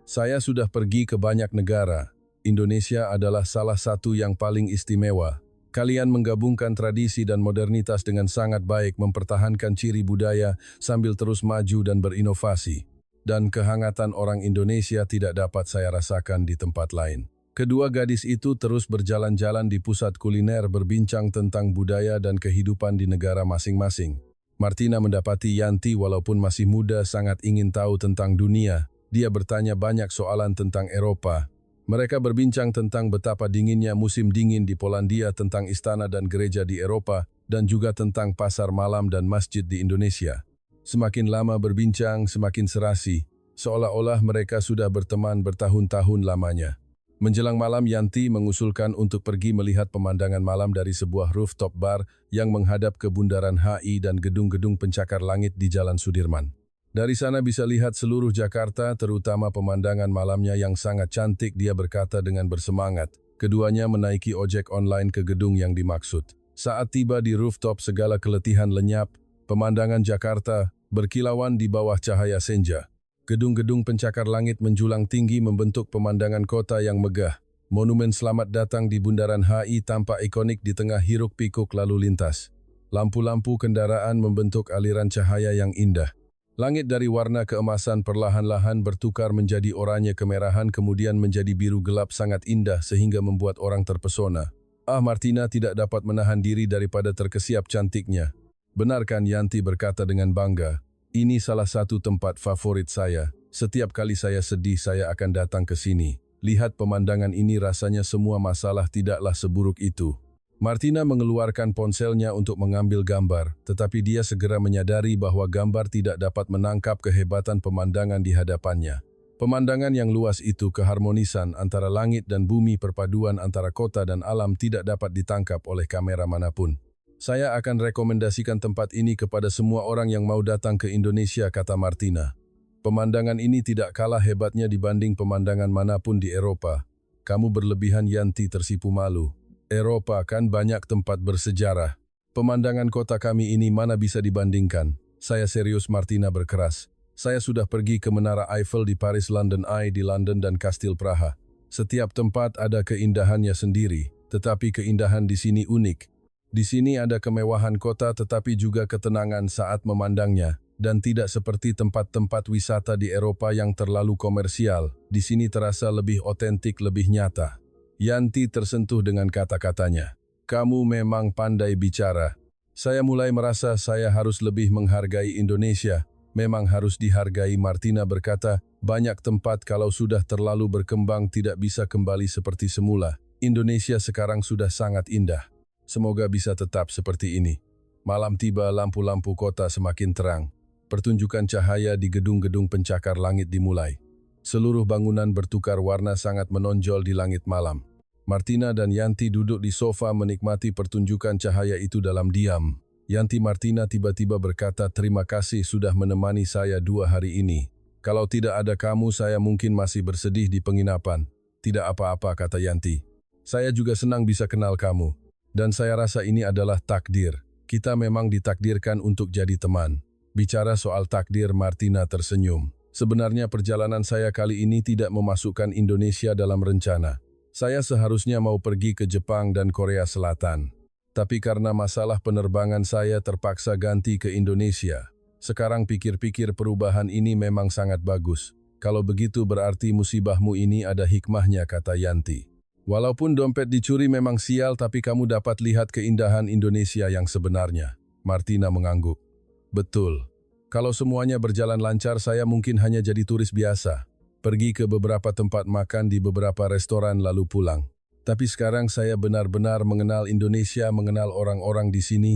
Saya sudah pergi ke banyak negara. Indonesia adalah salah satu yang paling istimewa. Kalian menggabungkan tradisi dan modernitas dengan sangat baik, mempertahankan ciri budaya sambil terus maju dan berinovasi. Dan kehangatan orang Indonesia tidak dapat saya rasakan di tempat lain. Kedua gadis itu terus berjalan-jalan di pusat kuliner, berbincang tentang budaya dan kehidupan di negara masing-masing. Martina mendapati Yanti walaupun masih muda sangat ingin tahu tentang dunia. Dia bertanya banyak soalan tentang Eropa. Mereka berbincang tentang betapa dinginnya musim dingin di Polandia, tentang istana dan gereja di Eropa, dan juga tentang pasar malam dan masjid di Indonesia. Semakin lama berbincang, semakin serasi, seolah-olah mereka sudah berteman bertahun-tahun lamanya. Menjelang malam, Yanti mengusulkan untuk pergi melihat pemandangan malam dari sebuah rooftop bar yang menghadap ke Bundaran HI dan gedung-gedung pencakar langit di Jalan Sudirman. Dari sana bisa lihat seluruh Jakarta, terutama pemandangan malamnya yang sangat cantik, dia berkata dengan bersemangat. Keduanya menaiki ojek online ke gedung yang dimaksud. Saat tiba di rooftop, segala keletihan lenyap, pemandangan Jakarta berkilauan di bawah cahaya senja. Gedung-gedung pencakar langit menjulang tinggi membentuk pemandangan kota yang megah. Monumen Selamat Datang di Bundaran HI tampak ikonik di tengah hiruk-pikuk lalu lintas. Lampu-lampu kendaraan membentuk aliran cahaya yang indah. Langit dari warna keemasan perlahan-lahan bertukar menjadi oranye kemerahan, kemudian menjadi biru gelap sangat indah sehingga membuat orang terpesona. Martina tidak dapat menahan diri daripada terkesiap cantiknya. Benar kan, Yanti berkata dengan bangga. Ini salah satu tempat favorit saya. Setiap kali saya sedih, saya akan datang ke sini. Lihat pemandangan ini, rasanya semua masalah tidaklah seburuk itu. Martina mengeluarkan ponselnya untuk mengambil gambar, tetapi dia segera menyadari bahwa gambar tidak dapat menangkap kehebatan pemandangan di hadapannya. Pemandangan yang luas itu, keharmonisan antara langit dan bumi, perpaduan antara kota dan alam tidak dapat ditangkap oleh kamera manapun. Saya akan rekomendasikan tempat ini kepada semua orang yang mau datang ke Indonesia, kata Martina. Pemandangan ini tidak kalah hebatnya dibanding pemandangan manapun di Eropa. Kamu berlebihan, Yanti tersipu malu. Eropa kan banyak tempat bersejarah. Pemandangan kota kami ini mana bisa dibandingkan. Saya serius, Martina berkeras. Saya sudah pergi ke Menara Eiffel di Paris, London Eye di London, dan Kastil Praha. Setiap tempat ada keindahannya sendiri, tetapi keindahan di sini unik. Di sini ada kemewahan kota tetapi juga ketenangan saat memandangnya, dan tidak seperti tempat-tempat wisata di Eropa yang terlalu komersial. Di sini terasa lebih otentik, lebih nyata. Yanti tersentuh dengan kata-katanya. Kamu memang pandai bicara. Saya mulai merasa saya harus lebih menghargai Indonesia. Memang harus dihargai, Martina berkata. Banyak tempat kalau sudah terlalu berkembang tidak bisa kembali seperti semula. Indonesia sekarang sudah sangat indah. Semoga bisa tetap seperti ini. Malam tiba, lampu-lampu kota semakin terang. Pertunjukan cahaya di gedung-gedung pencakar langit dimulai. Seluruh bangunan bertukar warna sangat menonjol di langit malam. Martina dan Yanti duduk di sofa menikmati pertunjukan cahaya itu dalam diam. Yanti Martina tiba-tiba berkata, terima kasih sudah menemani saya 2 hari ini. Kalau tidak ada kamu, saya mungkin masih bersedih di penginapan. Tidak apa-apa, kata Yanti. Saya juga senang bisa kenal kamu. Dan saya rasa ini adalah takdir. Kita memang ditakdirkan untuk jadi teman. Bicara soal takdir, Martina tersenyum. Sebenarnya perjalanan saya kali ini tidak memasukkan Indonesia dalam rencana. Saya seharusnya mau pergi ke Jepang dan Korea Selatan. Tapi karena masalah penerbangan saya terpaksa ganti ke Indonesia. Sekarang pikir-pikir perubahan ini memang sangat bagus. Kalau begitu berarti musibahmu ini ada hikmahnya, kata Yanti. Walaupun dompet dicuri memang sial, tapi kamu dapat lihat keindahan Indonesia yang sebenarnya. Martina mengangguk. Betul. Kalau semuanya berjalan lancar, saya mungkin hanya jadi turis biasa. Pergi ke beberapa tempat makan di beberapa restoran lalu pulang. Tapi sekarang saya benar-benar mengenal Indonesia, mengenal orang-orang di sini.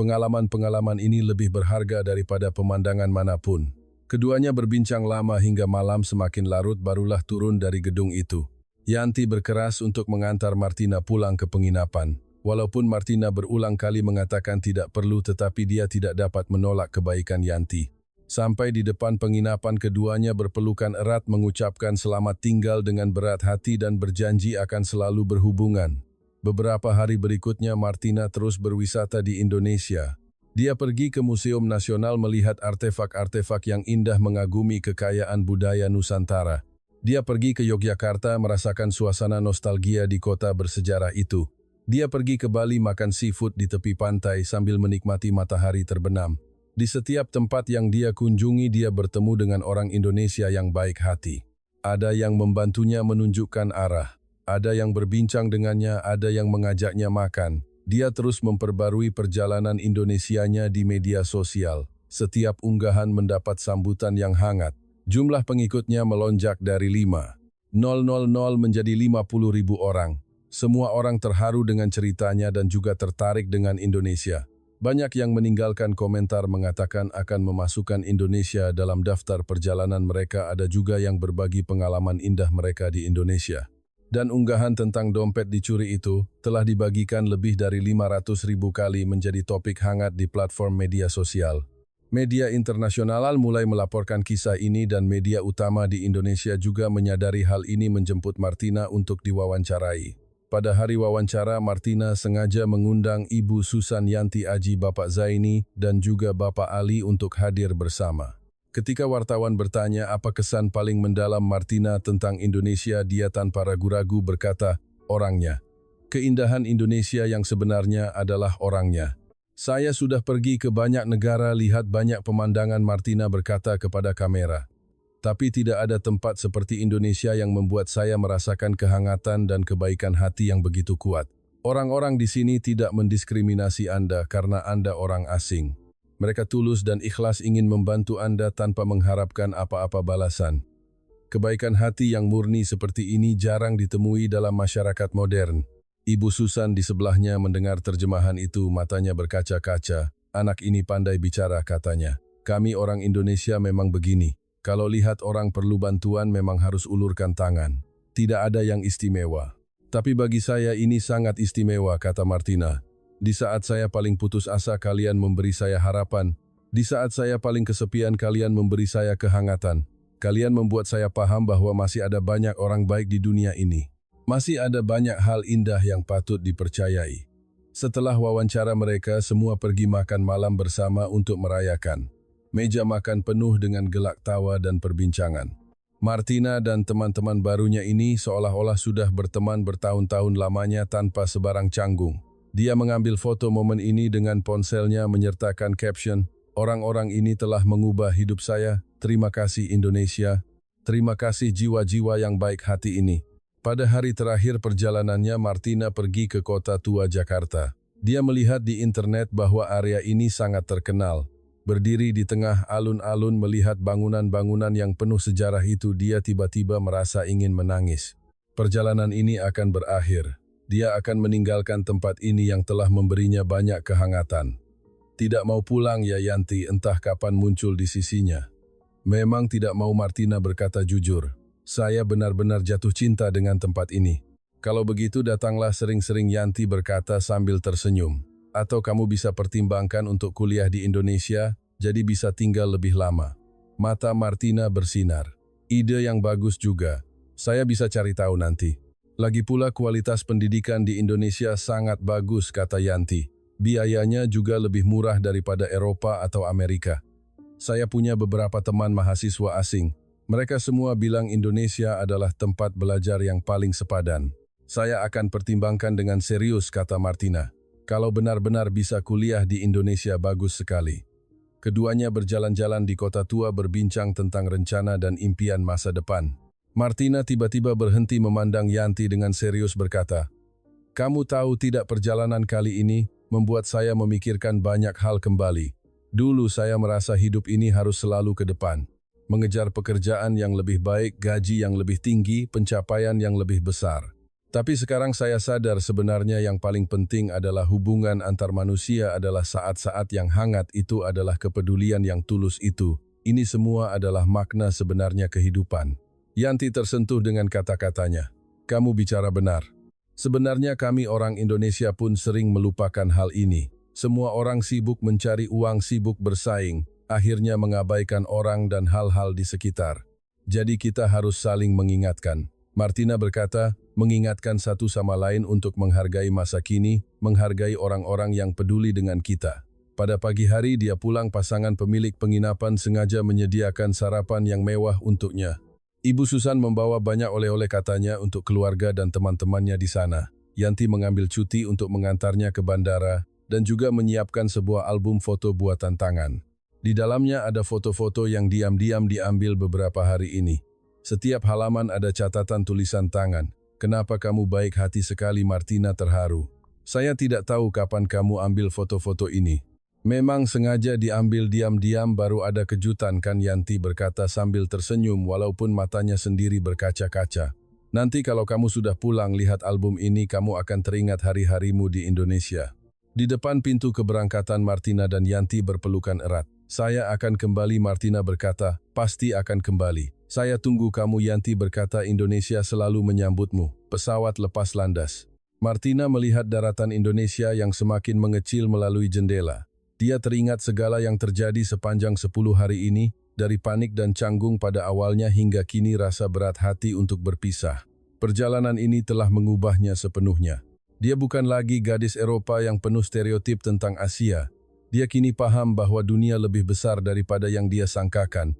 Pengalaman-pengalaman ini lebih berharga daripada pemandangan manapun. Keduanya berbincang lama hingga malam semakin larut, barulah turun dari gedung itu. Yanti berkeras untuk mengantar Martina pulang ke penginapan. Walaupun Martina berulang kali mengatakan tidak perlu, tetapi dia tidak dapat menolak kebaikan Yanti. Sampai di depan penginapan, keduanya berpelukan erat, mengucapkan selamat tinggal dengan berat hati dan berjanji akan selalu berhubungan. Beberapa hari berikutnya Martina terus berwisata di Indonesia. Dia pergi ke Museum Nasional melihat artefak-artefak yang indah mengagumi kekayaan budaya Nusantara. Dia pergi ke Yogyakarta merasakan suasana nostalgia di kota bersejarah itu. Dia pergi ke Bali makan seafood di tepi pantai sambil menikmati matahari terbenam. Di setiap tempat yang dia kunjungi dia bertemu dengan orang Indonesia yang baik hati. Ada yang membantunya menunjukkan arah. Ada yang berbincang dengannya, ada yang mengajaknya makan. Dia terus memperbarui perjalanan Indonesianya di media sosial. Setiap unggahan mendapat sambutan yang hangat. Jumlah pengikutnya melonjak dari 5.000 menjadi 50.000 orang. Semua orang terharu dengan ceritanya dan juga tertarik dengan Indonesia. Banyak yang meninggalkan komentar mengatakan akan memasukkan Indonesia dalam daftar perjalanan mereka. Ada juga yang berbagi pengalaman indah mereka di Indonesia. Dan unggahan tentang dompet dicuri itu telah dibagikan lebih dari 500.000 kali menjadi topik hangat di platform media sosial. Media internasional mulai melaporkan kisah ini dan media utama di Indonesia juga menyadari hal ini menjemput Martina untuk diwawancarai. Pada hari wawancara, Martina sengaja mengundang Ibu Susan Yanti Aji, Bapak Zaini, dan juga Bapak Ali untuk hadir bersama. Ketika wartawan bertanya apa kesan paling mendalam Martina tentang Indonesia, dia tanpa ragu-ragu berkata, orangnya. Keindahan Indonesia yang sebenarnya adalah orangnya. Saya sudah pergi ke banyak negara, lihat banyak pemandangan, Martina berkata kepada kamera. Tapi tidak ada tempat seperti Indonesia yang membuat saya merasakan kehangatan dan kebaikan hati yang begitu kuat. Orang-orang di sini tidak mendiskriminasi Anda karena Anda orang asing. Mereka tulus dan ikhlas ingin membantu Anda tanpa mengharapkan apa-apa balasan. Kebaikan hati yang murni seperti ini jarang ditemui dalam masyarakat modern. Ibu Susan di sebelahnya mendengar terjemahan itu, matanya berkaca-kaca. Anak ini pandai bicara, katanya. Kami orang Indonesia memang begini. Kalau lihat orang perlu bantuan memang harus ulurkan tangan. Tidak ada yang istimewa. Tapi bagi saya ini sangat istimewa, kata Martina. Di saat saya paling putus asa, kalian memberi saya harapan. Di saat saya paling kesepian, kalian memberi saya kehangatan. Kalian membuat saya paham bahwa masih ada banyak orang baik di dunia ini. Masih ada banyak hal indah yang patut dipercayai. Setelah wawancara mereka, semua pergi makan malam bersama untuk merayakan. Meja makan penuh dengan gelak tawa dan perbincangan. Martina dan teman-teman barunya ini seolah-olah sudah berteman bertahun-tahun lamanya tanpa sebarang canggung. Dia mengambil foto momen ini dengan ponselnya menyertakan caption, orang-orang ini telah mengubah hidup saya, terima kasih Indonesia, terima kasih jiwa-jiwa yang baik hati ini. Pada hari terakhir perjalanannya, Martina pergi ke Kota Tua Jakarta. Dia melihat di internet bahwa area ini sangat terkenal. Berdiri di tengah alun-alun melihat bangunan-bangunan yang penuh sejarah itu, dia tiba-tiba merasa ingin menangis. Perjalanan ini akan berakhir. Dia akan meninggalkan tempat ini yang telah memberinya banyak kehangatan. Tidak mau pulang ya Yanti, entah kapan muncul di sisinya. Memang tidak mau, Martina berkata jujur. Saya benar-benar jatuh cinta dengan tempat ini. Kalau begitu datanglah sering-sering, Yanti berkata sambil tersenyum. Atau kamu bisa pertimbangkan untuk kuliah di Indonesia, jadi bisa tinggal lebih lama. Mata Martina bersinar. Ide yang bagus juga. Saya bisa cari tahu nanti. Lagi pula kualitas pendidikan di Indonesia sangat bagus, kata Yanti. Biayanya juga lebih murah daripada Eropa atau Amerika. Saya punya beberapa teman mahasiswa asing. Mereka semua bilang Indonesia adalah tempat belajar yang paling sepadan. Saya akan pertimbangkan dengan serius, kata Martina. Kalau benar-benar bisa kuliah di Indonesia, bagus sekali. Keduanya berjalan-jalan di Kota Tua berbincang tentang rencana dan impian masa depan. Martina tiba-tiba berhenti memandang Yanti dengan serius berkata, kamu tahu tidak, perjalanan kali ini membuat saya memikirkan banyak hal kembali. Dulu saya merasa hidup ini harus selalu ke depan. Mengejar pekerjaan yang lebih baik, gaji yang lebih tinggi, pencapaian yang lebih besar. Tapi sekarang saya sadar sebenarnya yang paling penting adalah hubungan antar manusia, adalah saat-saat yang hangat, itu adalah kepedulian yang tulus itu. Ini semua adalah makna sebenarnya kehidupan. Yanti tersentuh dengan kata-katanya. Kamu bicara benar. Sebenarnya kami orang Indonesia pun sering melupakan hal ini. Semua orang sibuk mencari uang, sibuk bersaing, akhirnya mengabaikan orang dan hal-hal di sekitar. Jadi kita harus saling mengingatkan. Martina berkata, mengingatkan satu sama lain untuk menghargai masa kini, menghargai orang-orang yang peduli dengan kita. Pada pagi hari dia pulang, pasangan pemilik penginapan sengaja menyediakan sarapan yang mewah untuknya. Ibu Susan membawa banyak oleh-oleh katanya untuk keluarga dan teman-temannya di sana. Yanti mengambil cuti untuk mengantarnya ke bandara dan juga menyiapkan sebuah album foto buatan tangan. Di dalamnya ada foto-foto yang diam-diam diambil beberapa hari ini. Setiap halaman ada catatan tulisan tangan. Kenapa kamu baik hati sekali, Martina terharu. Saya tidak tahu kapan kamu ambil foto-foto ini. Memang sengaja diambil diam-diam, baru ada kejutan kan, Yanti berkata sambil tersenyum walaupun matanya sendiri berkaca-kaca. Nanti kalau kamu sudah pulang lihat album ini, kamu akan teringat hari-harimu di Indonesia. Di depan pintu keberangkatan, Martina dan Yanti berpelukan erat. Saya akan kembali, Martina berkata, pasti akan kembali. Saya tunggu kamu, Yanti berkata, Indonesia selalu menyambutmu. Pesawat lepas landas. Martina melihat daratan Indonesia yang semakin mengecil melalui jendela. Dia teringat segala yang terjadi sepanjang 10 hari ini, dari panik dan canggung pada awalnya hingga kini rasa berat hati untuk berpisah. Perjalanan ini telah mengubahnya sepenuhnya. Dia bukan lagi gadis Eropa yang penuh stereotip tentang Asia. Dia kini paham bahwa dunia lebih besar daripada yang dia sangkakan.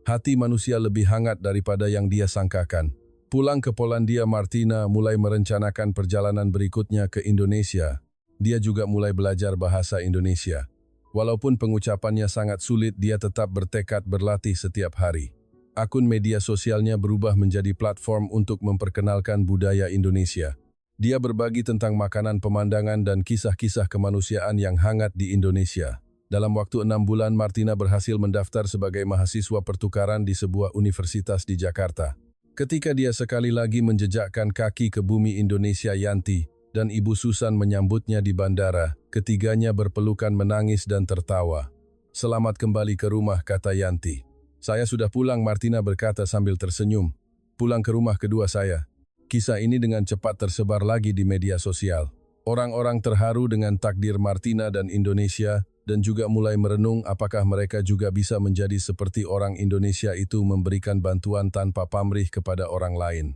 Hati manusia lebih hangat daripada yang dia sangkakan. Pulang ke Polandia, Martina mulai merencanakan perjalanan berikutnya ke Indonesia. Dia juga mulai belajar bahasa Indonesia. Walaupun pengucapannya sangat sulit, dia tetap bertekad berlatih setiap hari. Akun media sosialnya berubah menjadi platform untuk memperkenalkan budaya Indonesia. Dia berbagi tentang makanan, pemandangan, dan kisah-kisah kemanusiaan yang hangat di Indonesia. Dalam waktu 6 bulan, Martina berhasil mendaftar sebagai mahasiswa pertukaran di sebuah universitas di Jakarta. Ketika dia sekali lagi menjejakkan kaki ke bumi Indonesia, Yanti dan Ibu Susan menyambutnya di bandara. Ketiganya berpelukan, menangis dan tertawa. Selamat kembali ke rumah, kata Yanti. Saya sudah pulang, Martina berkata sambil tersenyum. Pulang ke rumah kedua saya. Kisah ini dengan cepat tersebar lagi di media sosial. Orang-orang terharu dengan takdir Martina dan Indonesia, dan juga mulai merenung apakah mereka juga bisa menjadi seperti orang Indonesia itu, memberikan bantuan tanpa pamrih kepada orang lain.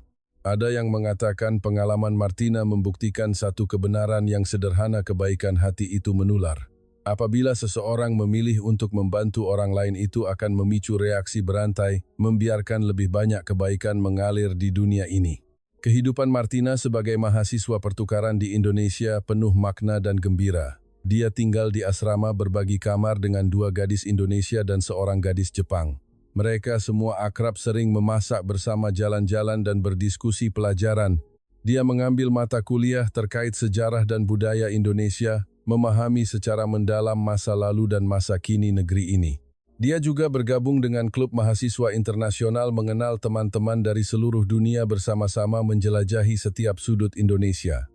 Ada yang mengatakan pengalaman Martina membuktikan satu kebenaran yang sederhana, kebaikan hati itu menular. Apabila seseorang memilih untuk membantu orang lain, itu akan memicu reaksi berantai, membiarkan lebih banyak kebaikan mengalir di dunia ini. Kehidupan Martina sebagai mahasiswa pertukaran di Indonesia penuh makna dan gembira. Dia tinggal di asrama berbagi kamar dengan 2 gadis Indonesia dan seorang gadis Jepang. Mereka semua akrab, sering memasak bersama, jalan-jalan dan berdiskusi pelajaran. Dia mengambil mata kuliah terkait sejarah dan budaya Indonesia, memahami secara mendalam masa lalu dan masa kini negeri ini. Dia juga bergabung dengan klub mahasiswa internasional, mengenal teman-teman dari seluruh dunia, bersama-sama menjelajahi setiap sudut Indonesia.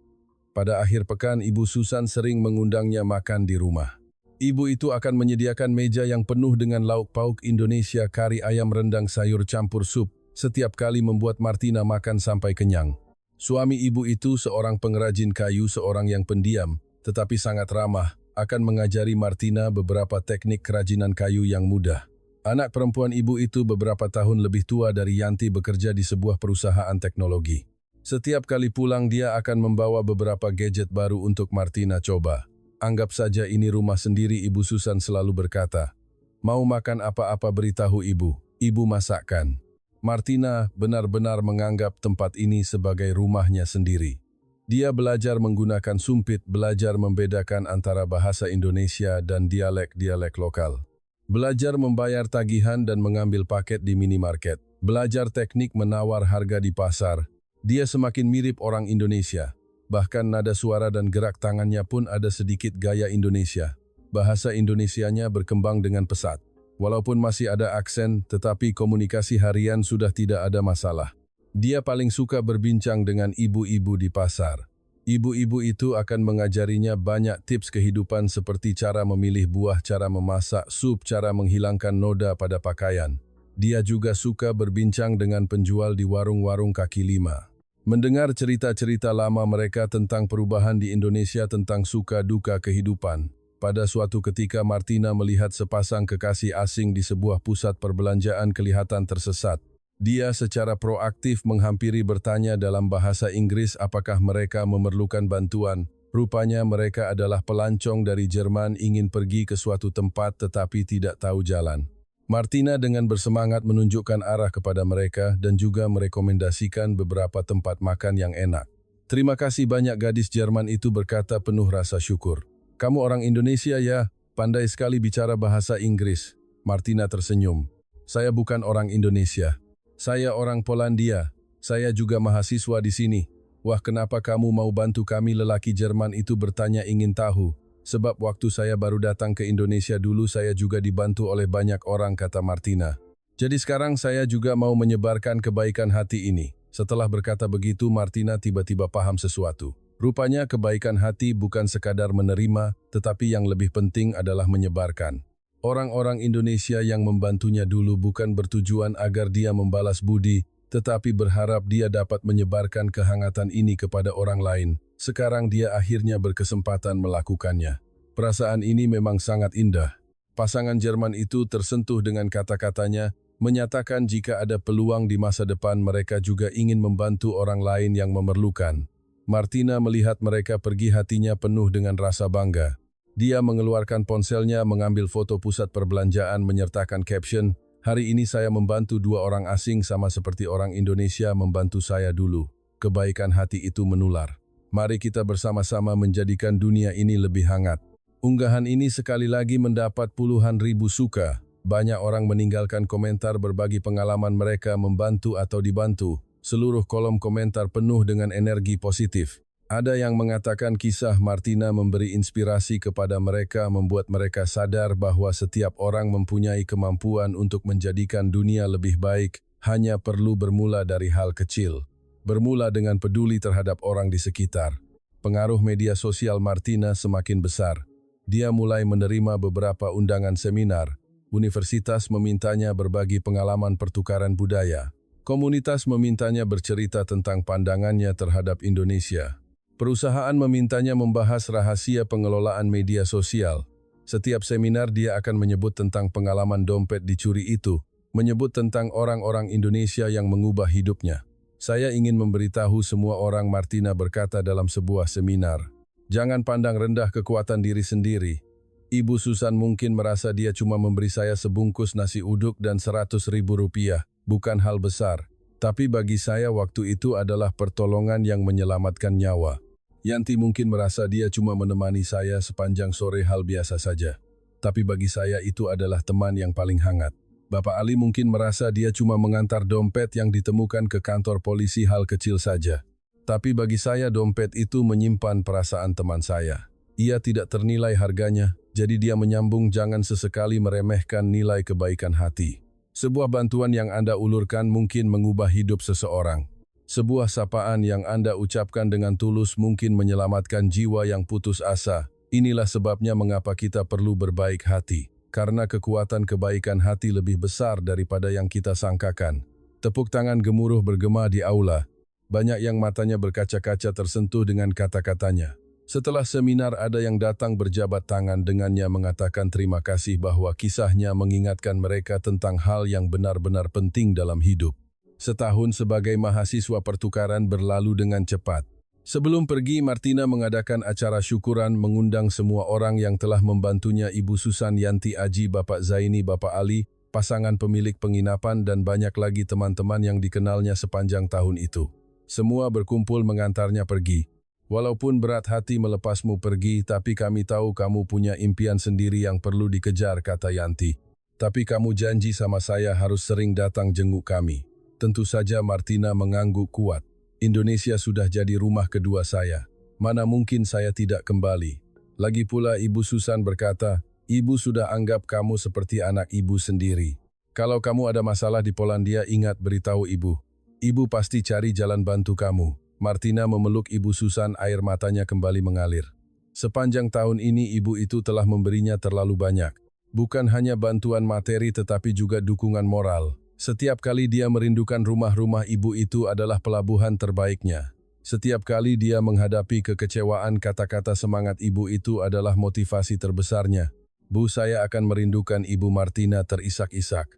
Pada akhir pekan, Ibu Susan sering mengundangnya makan di rumah. Ibu itu akan menyediakan meja yang penuh dengan lauk pauk Indonesia, kari ayam, rendang, sayur campur sup, setiap kali membuat Martina makan sampai kenyang. Suami ibu itu seorang pengrajin kayu, seorang yang pendiam, tetapi sangat ramah, akan mengajari Martina beberapa teknik kerajinan kayu yang mudah. Anak perempuan ibu itu beberapa tahun lebih tua dari Yanti, bekerja di sebuah perusahaan teknologi. Setiap kali pulang dia akan membawa beberapa gadget baru untuk Martina coba. Anggap saja ini rumah sendiri, Ibu Susan selalu berkata. Mau makan apa-apa beritahu ibu, ibu masakkan. Martina benar-benar menganggap tempat ini sebagai rumahnya sendiri. Dia belajar menggunakan sumpit, belajar membedakan antara bahasa Indonesia dan dialek-dialek lokal. Belajar membayar tagihan dan mengambil paket di minimarket. Belajar teknik menawar harga di pasar. Dia semakin mirip orang Indonesia. Bahkan nada suara dan gerak tangannya pun ada sedikit gaya Indonesia. Bahasa Indonesianya berkembang dengan pesat. Walaupun masih ada aksen, tetapi komunikasi harian sudah tidak ada masalah. Dia paling suka berbincang dengan ibu-ibu di pasar. Ibu-ibu itu akan mengajarinya banyak tips kehidupan, seperti cara memilih buah, cara memasak sup, cara menghilangkan noda pada pakaian. Dia juga suka berbincang dengan penjual di warung-warung kaki lima. Mendengar cerita-cerita lama mereka tentang perubahan di Indonesia, tentang suka duka kehidupan. Pada suatu ketika Martina melihat sepasang kekasih asing di sebuah pusat perbelanjaan kelihatan tersesat. Dia secara proaktif menghampiri bertanya dalam bahasa Inggris apakah mereka memerlukan bantuan. Rupanya mereka adalah pelancong dari Jerman ingin pergi ke suatu tempat tetapi tidak tahu jalan. Martina dengan bersemangat menunjukkan arah kepada mereka dan juga merekomendasikan beberapa tempat makan yang enak. Terima kasih banyak, gadis Jerman itu berkata penuh rasa syukur. Kamu orang Indonesia ya? Pandai sekali bicara bahasa Inggris. Martina tersenyum. Saya bukan orang Indonesia. Saya orang Polandia. Saya juga mahasiswa di sini. Wah, kenapa kamu mau bantu kami? Lelaki Jerman itu bertanya ingin tahu. Sebab waktu saya baru datang ke Indonesia dulu saya juga dibantu oleh banyak orang, kata Martina. Jadi sekarang saya juga mau menyebarkan kebaikan hati ini. Setelah berkata begitu, Martina tiba-tiba paham sesuatu. Rupanya kebaikan hati bukan sekadar menerima, tetapi yang lebih penting adalah menyebarkan. Orang-orang Indonesia yang membantunya dulu bukan bertujuan agar dia membalas budi, tetapi berharap dia dapat menyebarkan kehangatan ini kepada orang lain. Sekarang dia akhirnya berkesempatan melakukannya. Perasaan ini memang sangat indah. Pasangan Jerman itu tersentuh dengan kata-katanya, menyatakan jika ada peluang di masa depan mereka juga ingin membantu orang lain yang memerlukan. Martina melihat mereka pergi, hatinya penuh dengan rasa bangga. Dia mengeluarkan ponselnya, mengambil foto pusat perbelanjaan, menyertakan caption, "Hari ini saya membantu 2 orang asing sama seperti orang Indonesia membantu saya dulu." Kebaikan hati itu menular. Mari kita bersama-sama menjadikan dunia ini lebih hangat. Unggahan ini sekali lagi mendapat puluhan ribu suka. Banyak orang meninggalkan komentar berbagi pengalaman mereka membantu atau dibantu. Seluruh kolom komentar penuh dengan energi positif. Ada yang mengatakan kisah Martina memberi inspirasi kepada mereka, membuat mereka sadar bahwa setiap orang mempunyai kemampuan untuk menjadikan dunia lebih baik, hanya perlu bermula dari hal kecil. Bermula dengan peduli terhadap orang di sekitar. Pengaruh media sosial Martina semakin besar. Dia mulai menerima beberapa undangan seminar. Universitas memintanya berbagi pengalaman pertukaran budaya. Komunitas memintanya bercerita tentang pandangannya terhadap Indonesia. Perusahaan memintanya membahas rahasia pengelolaan media sosial. Setiap seminar dia akan menyebut tentang pengalaman dompet dicuri itu, menyebut tentang orang-orang Indonesia yang mengubah hidupnya. Saya ingin memberitahu semua orang, Martina berkata dalam sebuah seminar. Jangan pandang rendah kekuatan diri sendiri. Ibu Susan mungkin merasa dia cuma memberi saya sebungkus nasi uduk dan 100.000 rupiah, bukan hal besar. Tapi bagi saya waktu itu adalah pertolongan yang menyelamatkan nyawa. Yanti mungkin merasa dia cuma menemani saya sepanjang sore, hal biasa saja. Tapi bagi saya itu adalah teman yang paling hangat. Bapak Ali mungkin merasa dia cuma mengantar dompet yang ditemukan ke kantor polisi, hal kecil saja. Tapi bagi saya dompet itu menyimpan perasaan teman saya. Ia tidak ternilai harganya, jadi dia menyambung, jangan sesekali meremehkan nilai kebaikan hati. Sebuah bantuan yang Anda ulurkan mungkin mengubah hidup seseorang. Sebuah sapaan yang Anda ucapkan dengan tulus mungkin menyelamatkan jiwa yang putus asa. Inilah sebabnya mengapa kita perlu berbaik hati. Karena kekuatan kebaikan hati lebih besar daripada yang kita sangkakan. Tepuk tangan gemuruh bergema di aula. Banyak yang matanya berkaca-kaca tersentuh dengan kata-katanya. Setelah seminar ada yang datang berjabat tangan dengannya mengatakan terima kasih bahwa kisahnya mengingatkan mereka tentang hal yang benar-benar penting dalam hidup. Setahun sebagai mahasiswa pertukaran berlalu dengan cepat. Sebelum pergi, Martina mengadakan acara syukuran mengundang semua orang yang telah membantunya, Ibu Susan, Yanti Aji, Bapak Zaini, Bapak Ali, pasangan pemilik penginapan dan banyak lagi teman-teman yang dikenalnya sepanjang tahun itu. Semua berkumpul mengantarnya pergi. Walaupun berat hati melepasmu pergi, tapi kami tahu kamu punya impian sendiri yang perlu dikejar, kata Yanti. Tapi kamu janji sama saya harus sering datang jenguk kami. Tentu saja, Martina mengangguk kuat. Indonesia sudah jadi rumah kedua saya. Mana mungkin saya tidak kembali. Lagi pula Ibu Susan berkata, Ibu sudah anggap kamu seperti anak Ibu sendiri. Kalau kamu ada masalah di Polandia, ingat beritahu Ibu. Ibu pasti cari jalan bantu kamu. Martina memeluk Ibu Susan, air matanya kembali mengalir. Sepanjang tahun ini ibu itu telah memberinya terlalu banyak. Bukan hanya bantuan materi tetapi juga dukungan moral. Setiap kali dia merindukan rumah-rumah ibu itu adalah pelabuhan terbaiknya. Setiap kali dia menghadapi kekecewaan, kata-kata semangat ibu itu adalah motivasi terbesarnya. Bu, saya akan merindukan Ibu Martina terisak-isak.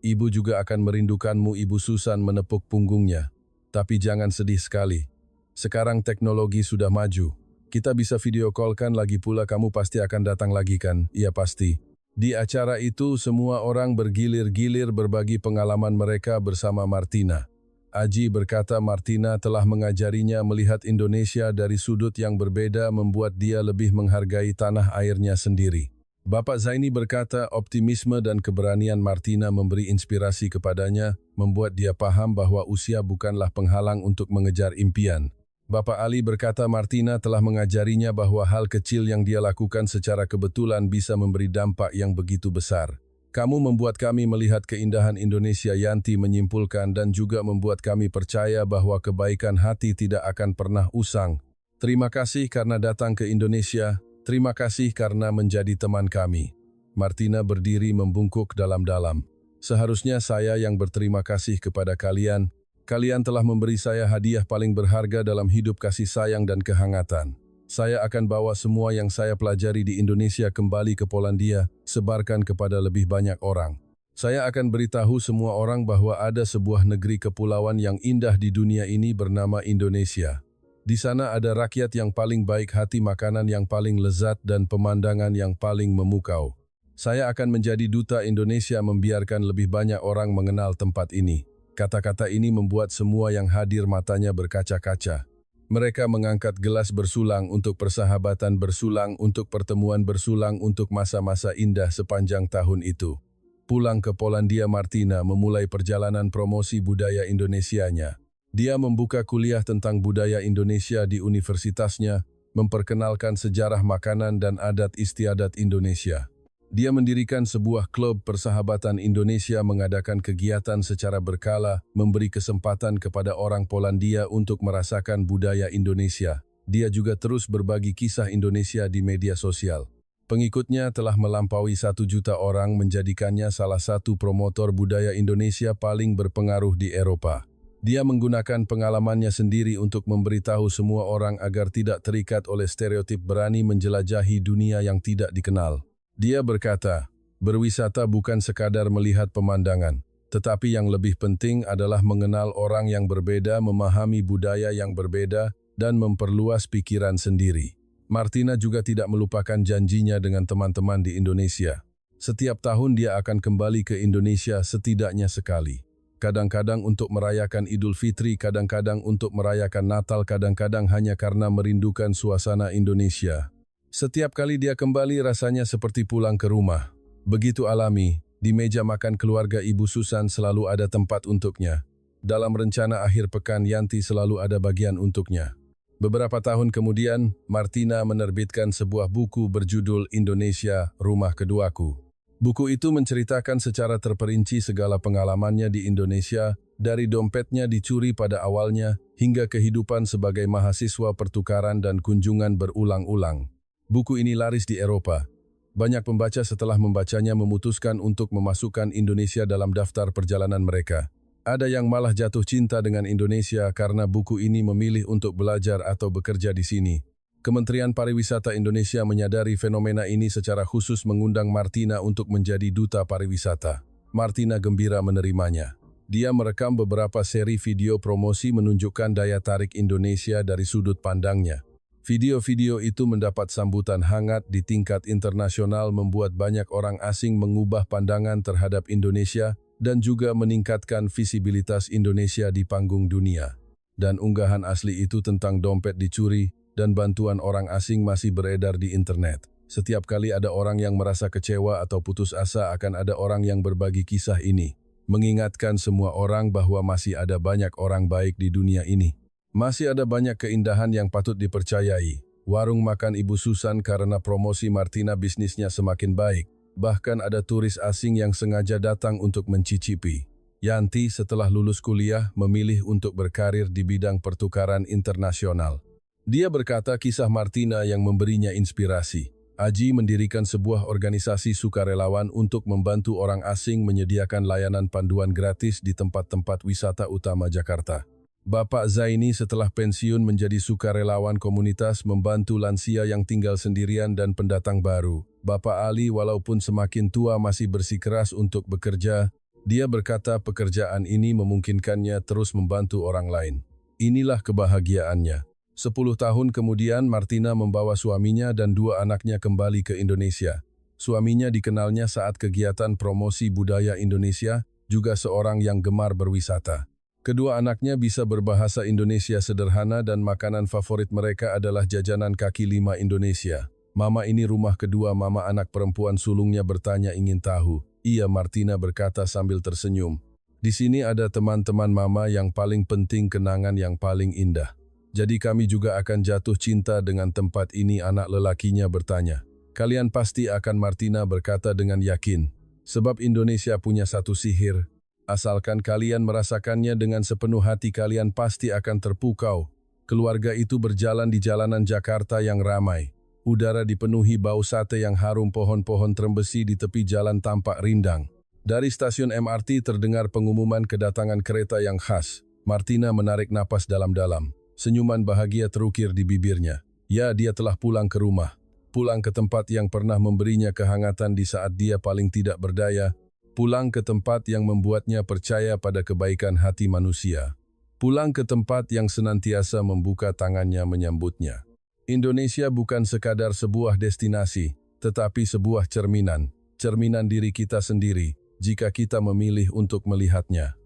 Ibu juga akan merindukanmu, Ibu Susan menepuk punggungnya. Tapi jangan sedih sekali. Sekarang teknologi sudah maju. Kita bisa video call kan, lagi pula kamu pasti akan datang lagi kan? Iya pasti. Di acara itu semua orang bergilir-gilir berbagi pengalaman mereka bersama Martina. Aji berkata Martina telah mengajarinya melihat Indonesia dari sudut yang berbeda, membuat dia lebih menghargai tanah airnya sendiri. Bapak Zaini berkata optimisme dan keberanian Martina memberi inspirasi kepadanya, membuat dia paham bahwa usia bukanlah penghalang untuk mengejar impian. Bapak Ali berkata Martina telah mengajarinya bahwa hal kecil yang dia lakukan secara kebetulan bisa memberi dampak yang begitu besar. Kamu membuat kami melihat keindahan Indonesia, Yanti menyimpulkan, dan juga membuat kami percaya bahwa kebaikan hati tidak akan pernah usang. Terima kasih karena datang ke Indonesia, terima kasih karena menjadi teman kami. Martina berdiri membungkuk dalam-dalam. Seharusnya saya yang berterima kasih kepada kalian. Kalian telah memberi saya hadiah paling berharga dalam hidup, kasih sayang dan kehangatan. Saya akan bawa semua yang saya pelajari di Indonesia kembali ke Polandia, sebarkan kepada lebih banyak orang. Saya akan beritahu semua orang bahwa ada sebuah negeri kepulauan yang indah di dunia ini bernama Indonesia. Di sana ada rakyat yang paling baik hati, makanan yang paling lezat, dan pemandangan yang paling memukau. Saya akan menjadi duta Indonesia, membiarkan lebih banyak orang mengenal tempat ini. Kata-kata ini membuat semua yang hadir matanya berkaca-kaca. Mereka mengangkat gelas bersulang untuk persahabatan, bersulang untuk pertemuan, bersulang untuk masa-masa indah sepanjang tahun itu. Pulang ke Polandia, Martina memulai perjalanan promosi budaya Indonesianya. Dia membuka kuliah tentang budaya Indonesia di universitasnya, memperkenalkan sejarah makanan dan adat istiadat Indonesia. Dia mendirikan sebuah klub persahabatan Indonesia, mengadakan kegiatan secara berkala, memberi kesempatan kepada orang Polandia untuk merasakan budaya Indonesia. Dia juga terus berbagi kisah Indonesia di media sosial. Pengikutnya telah melampaui 1 juta orang, menjadikannya salah satu promotor budaya Indonesia paling berpengaruh di Eropa. Dia menggunakan pengalamannya sendiri untuk memberitahu semua orang agar tidak terikat oleh stereotip, berani menjelajahi dunia yang tidak dikenal. Dia berkata, berwisata bukan sekadar melihat pemandangan, tetapi yang lebih penting adalah mengenal orang yang berbeda, memahami budaya yang berbeda, dan memperluas pikiran sendiri. Martina juga tidak melupakan janjinya dengan teman-teman di Indonesia. Setiap tahun dia akan kembali ke Indonesia setidaknya sekali. Kadang-kadang untuk merayakan Idul Fitri, kadang-kadang untuk merayakan Natal, kadang-kadang hanya karena merindukan suasana Indonesia. Setiap kali dia kembali rasanya seperti pulang ke rumah. Begitu alami, di meja makan keluarga Ibu Susan selalu ada tempat untuknya. Dalam rencana akhir pekan, Yanti selalu ada bagian untuknya. Beberapa tahun kemudian, Martina menerbitkan sebuah buku berjudul Indonesia, Rumah Keduaku. Buku itu menceritakan secara terperinci segala pengalamannya di Indonesia, dari dompetnya dicuri pada awalnya, hingga kehidupan sebagai mahasiswa pertukaran dan kunjungan berulang-ulang. Buku ini laris di Eropa. Banyak pembaca setelah membacanya memutuskan untuk memasukkan Indonesia dalam daftar perjalanan mereka. Ada yang malah jatuh cinta dengan Indonesia karena buku ini memilih untuk belajar atau bekerja di sini. Kementerian Pariwisata Indonesia menyadari fenomena ini, secara khusus mengundang Martina untuk menjadi duta pariwisata. Martina gembira menerimanya. Dia merekam beberapa seri video promosi menunjukkan daya tarik Indonesia dari sudut pandangnya. Video-video itu mendapat sambutan hangat di tingkat internasional, membuat banyak orang asing mengubah pandangan terhadap Indonesia dan juga meningkatkan visibilitas Indonesia di panggung dunia. Dan unggahan asli itu tentang dompet dicuri dan bantuan orang asing masih beredar di internet. Setiap kali ada orang yang merasa kecewa atau putus asa, akan ada orang yang berbagi kisah ini, mengingatkan semua orang bahwa masih ada banyak orang baik di dunia ini. Masih ada banyak keindahan yang patut dipercayai. Warung makan Ibu Susan karena promosi Martina bisnisnya semakin baik. Bahkan ada turis asing yang sengaja datang untuk mencicipi. Yanti setelah lulus kuliah memilih untuk berkarir di bidang pertukaran internasional. Dia berkata kisah Martina yang memberinya inspirasi. Aji mendirikan sebuah organisasi sukarelawan untuk membantu orang asing, menyediakan layanan panduan gratis di tempat-tempat wisata utama Jakarta. Bapak Zaini setelah pensiun menjadi sukarelawan komunitas, membantu lansia yang tinggal sendirian dan pendatang baru. Bapak Ali walaupun semakin tua masih bersikeras untuk bekerja Dia berkata pekerjaan ini memungkinkannya terus membantu orang lain. Inilah kebahagiaannya. 10 tahun kemudian Martina membawa suaminya dan 2 anaknya kembali ke Indonesia. Suaminya dikenalnya saat kegiatan promosi budaya Indonesia, juga seorang yang gemar berwisata. Kedua anaknya bisa berbahasa Indonesia sederhana dan makanan favorit mereka adalah jajanan kaki lima Indonesia. Mama ini rumah kedua mama anak perempuan sulungnya bertanya ingin tahu. Iya, Martina berkata sambil tersenyum. Di sini ada teman-teman mama yang paling penting, kenangan yang paling indah. Jadi kami juga akan jatuh cinta dengan tempat ini, anak lelakinya bertanya. Kalian pasti akan, Martina berkata dengan yakin. Sebab Indonesia punya satu sihir. Asalkan kalian merasakannya dengan sepenuh hati, kalian pasti akan terpukau. Keluarga itu berjalan di jalanan Jakarta yang ramai. Udara dipenuhi bau sate yang harum, pohon-pohon terembesi di tepi jalan tampak rindang. Dari stasiun MRT terdengar pengumuman kedatangan kereta yang khas. Martina menarik napas dalam-dalam. Senyuman bahagia terukir di bibirnya. Ya, dia telah pulang ke rumah. Pulang ke tempat yang pernah memberinya kehangatan di saat dia paling tidak berdaya. Pulang ke tempat yang membuatnya percaya pada kebaikan hati manusia. Pulang ke tempat yang senantiasa membuka tangannya menyambutnya. Indonesia bukan sekadar sebuah destinasi, tetapi sebuah cerminan. Cerminan diri kita sendiri, jika kita memilih untuk melihatnya.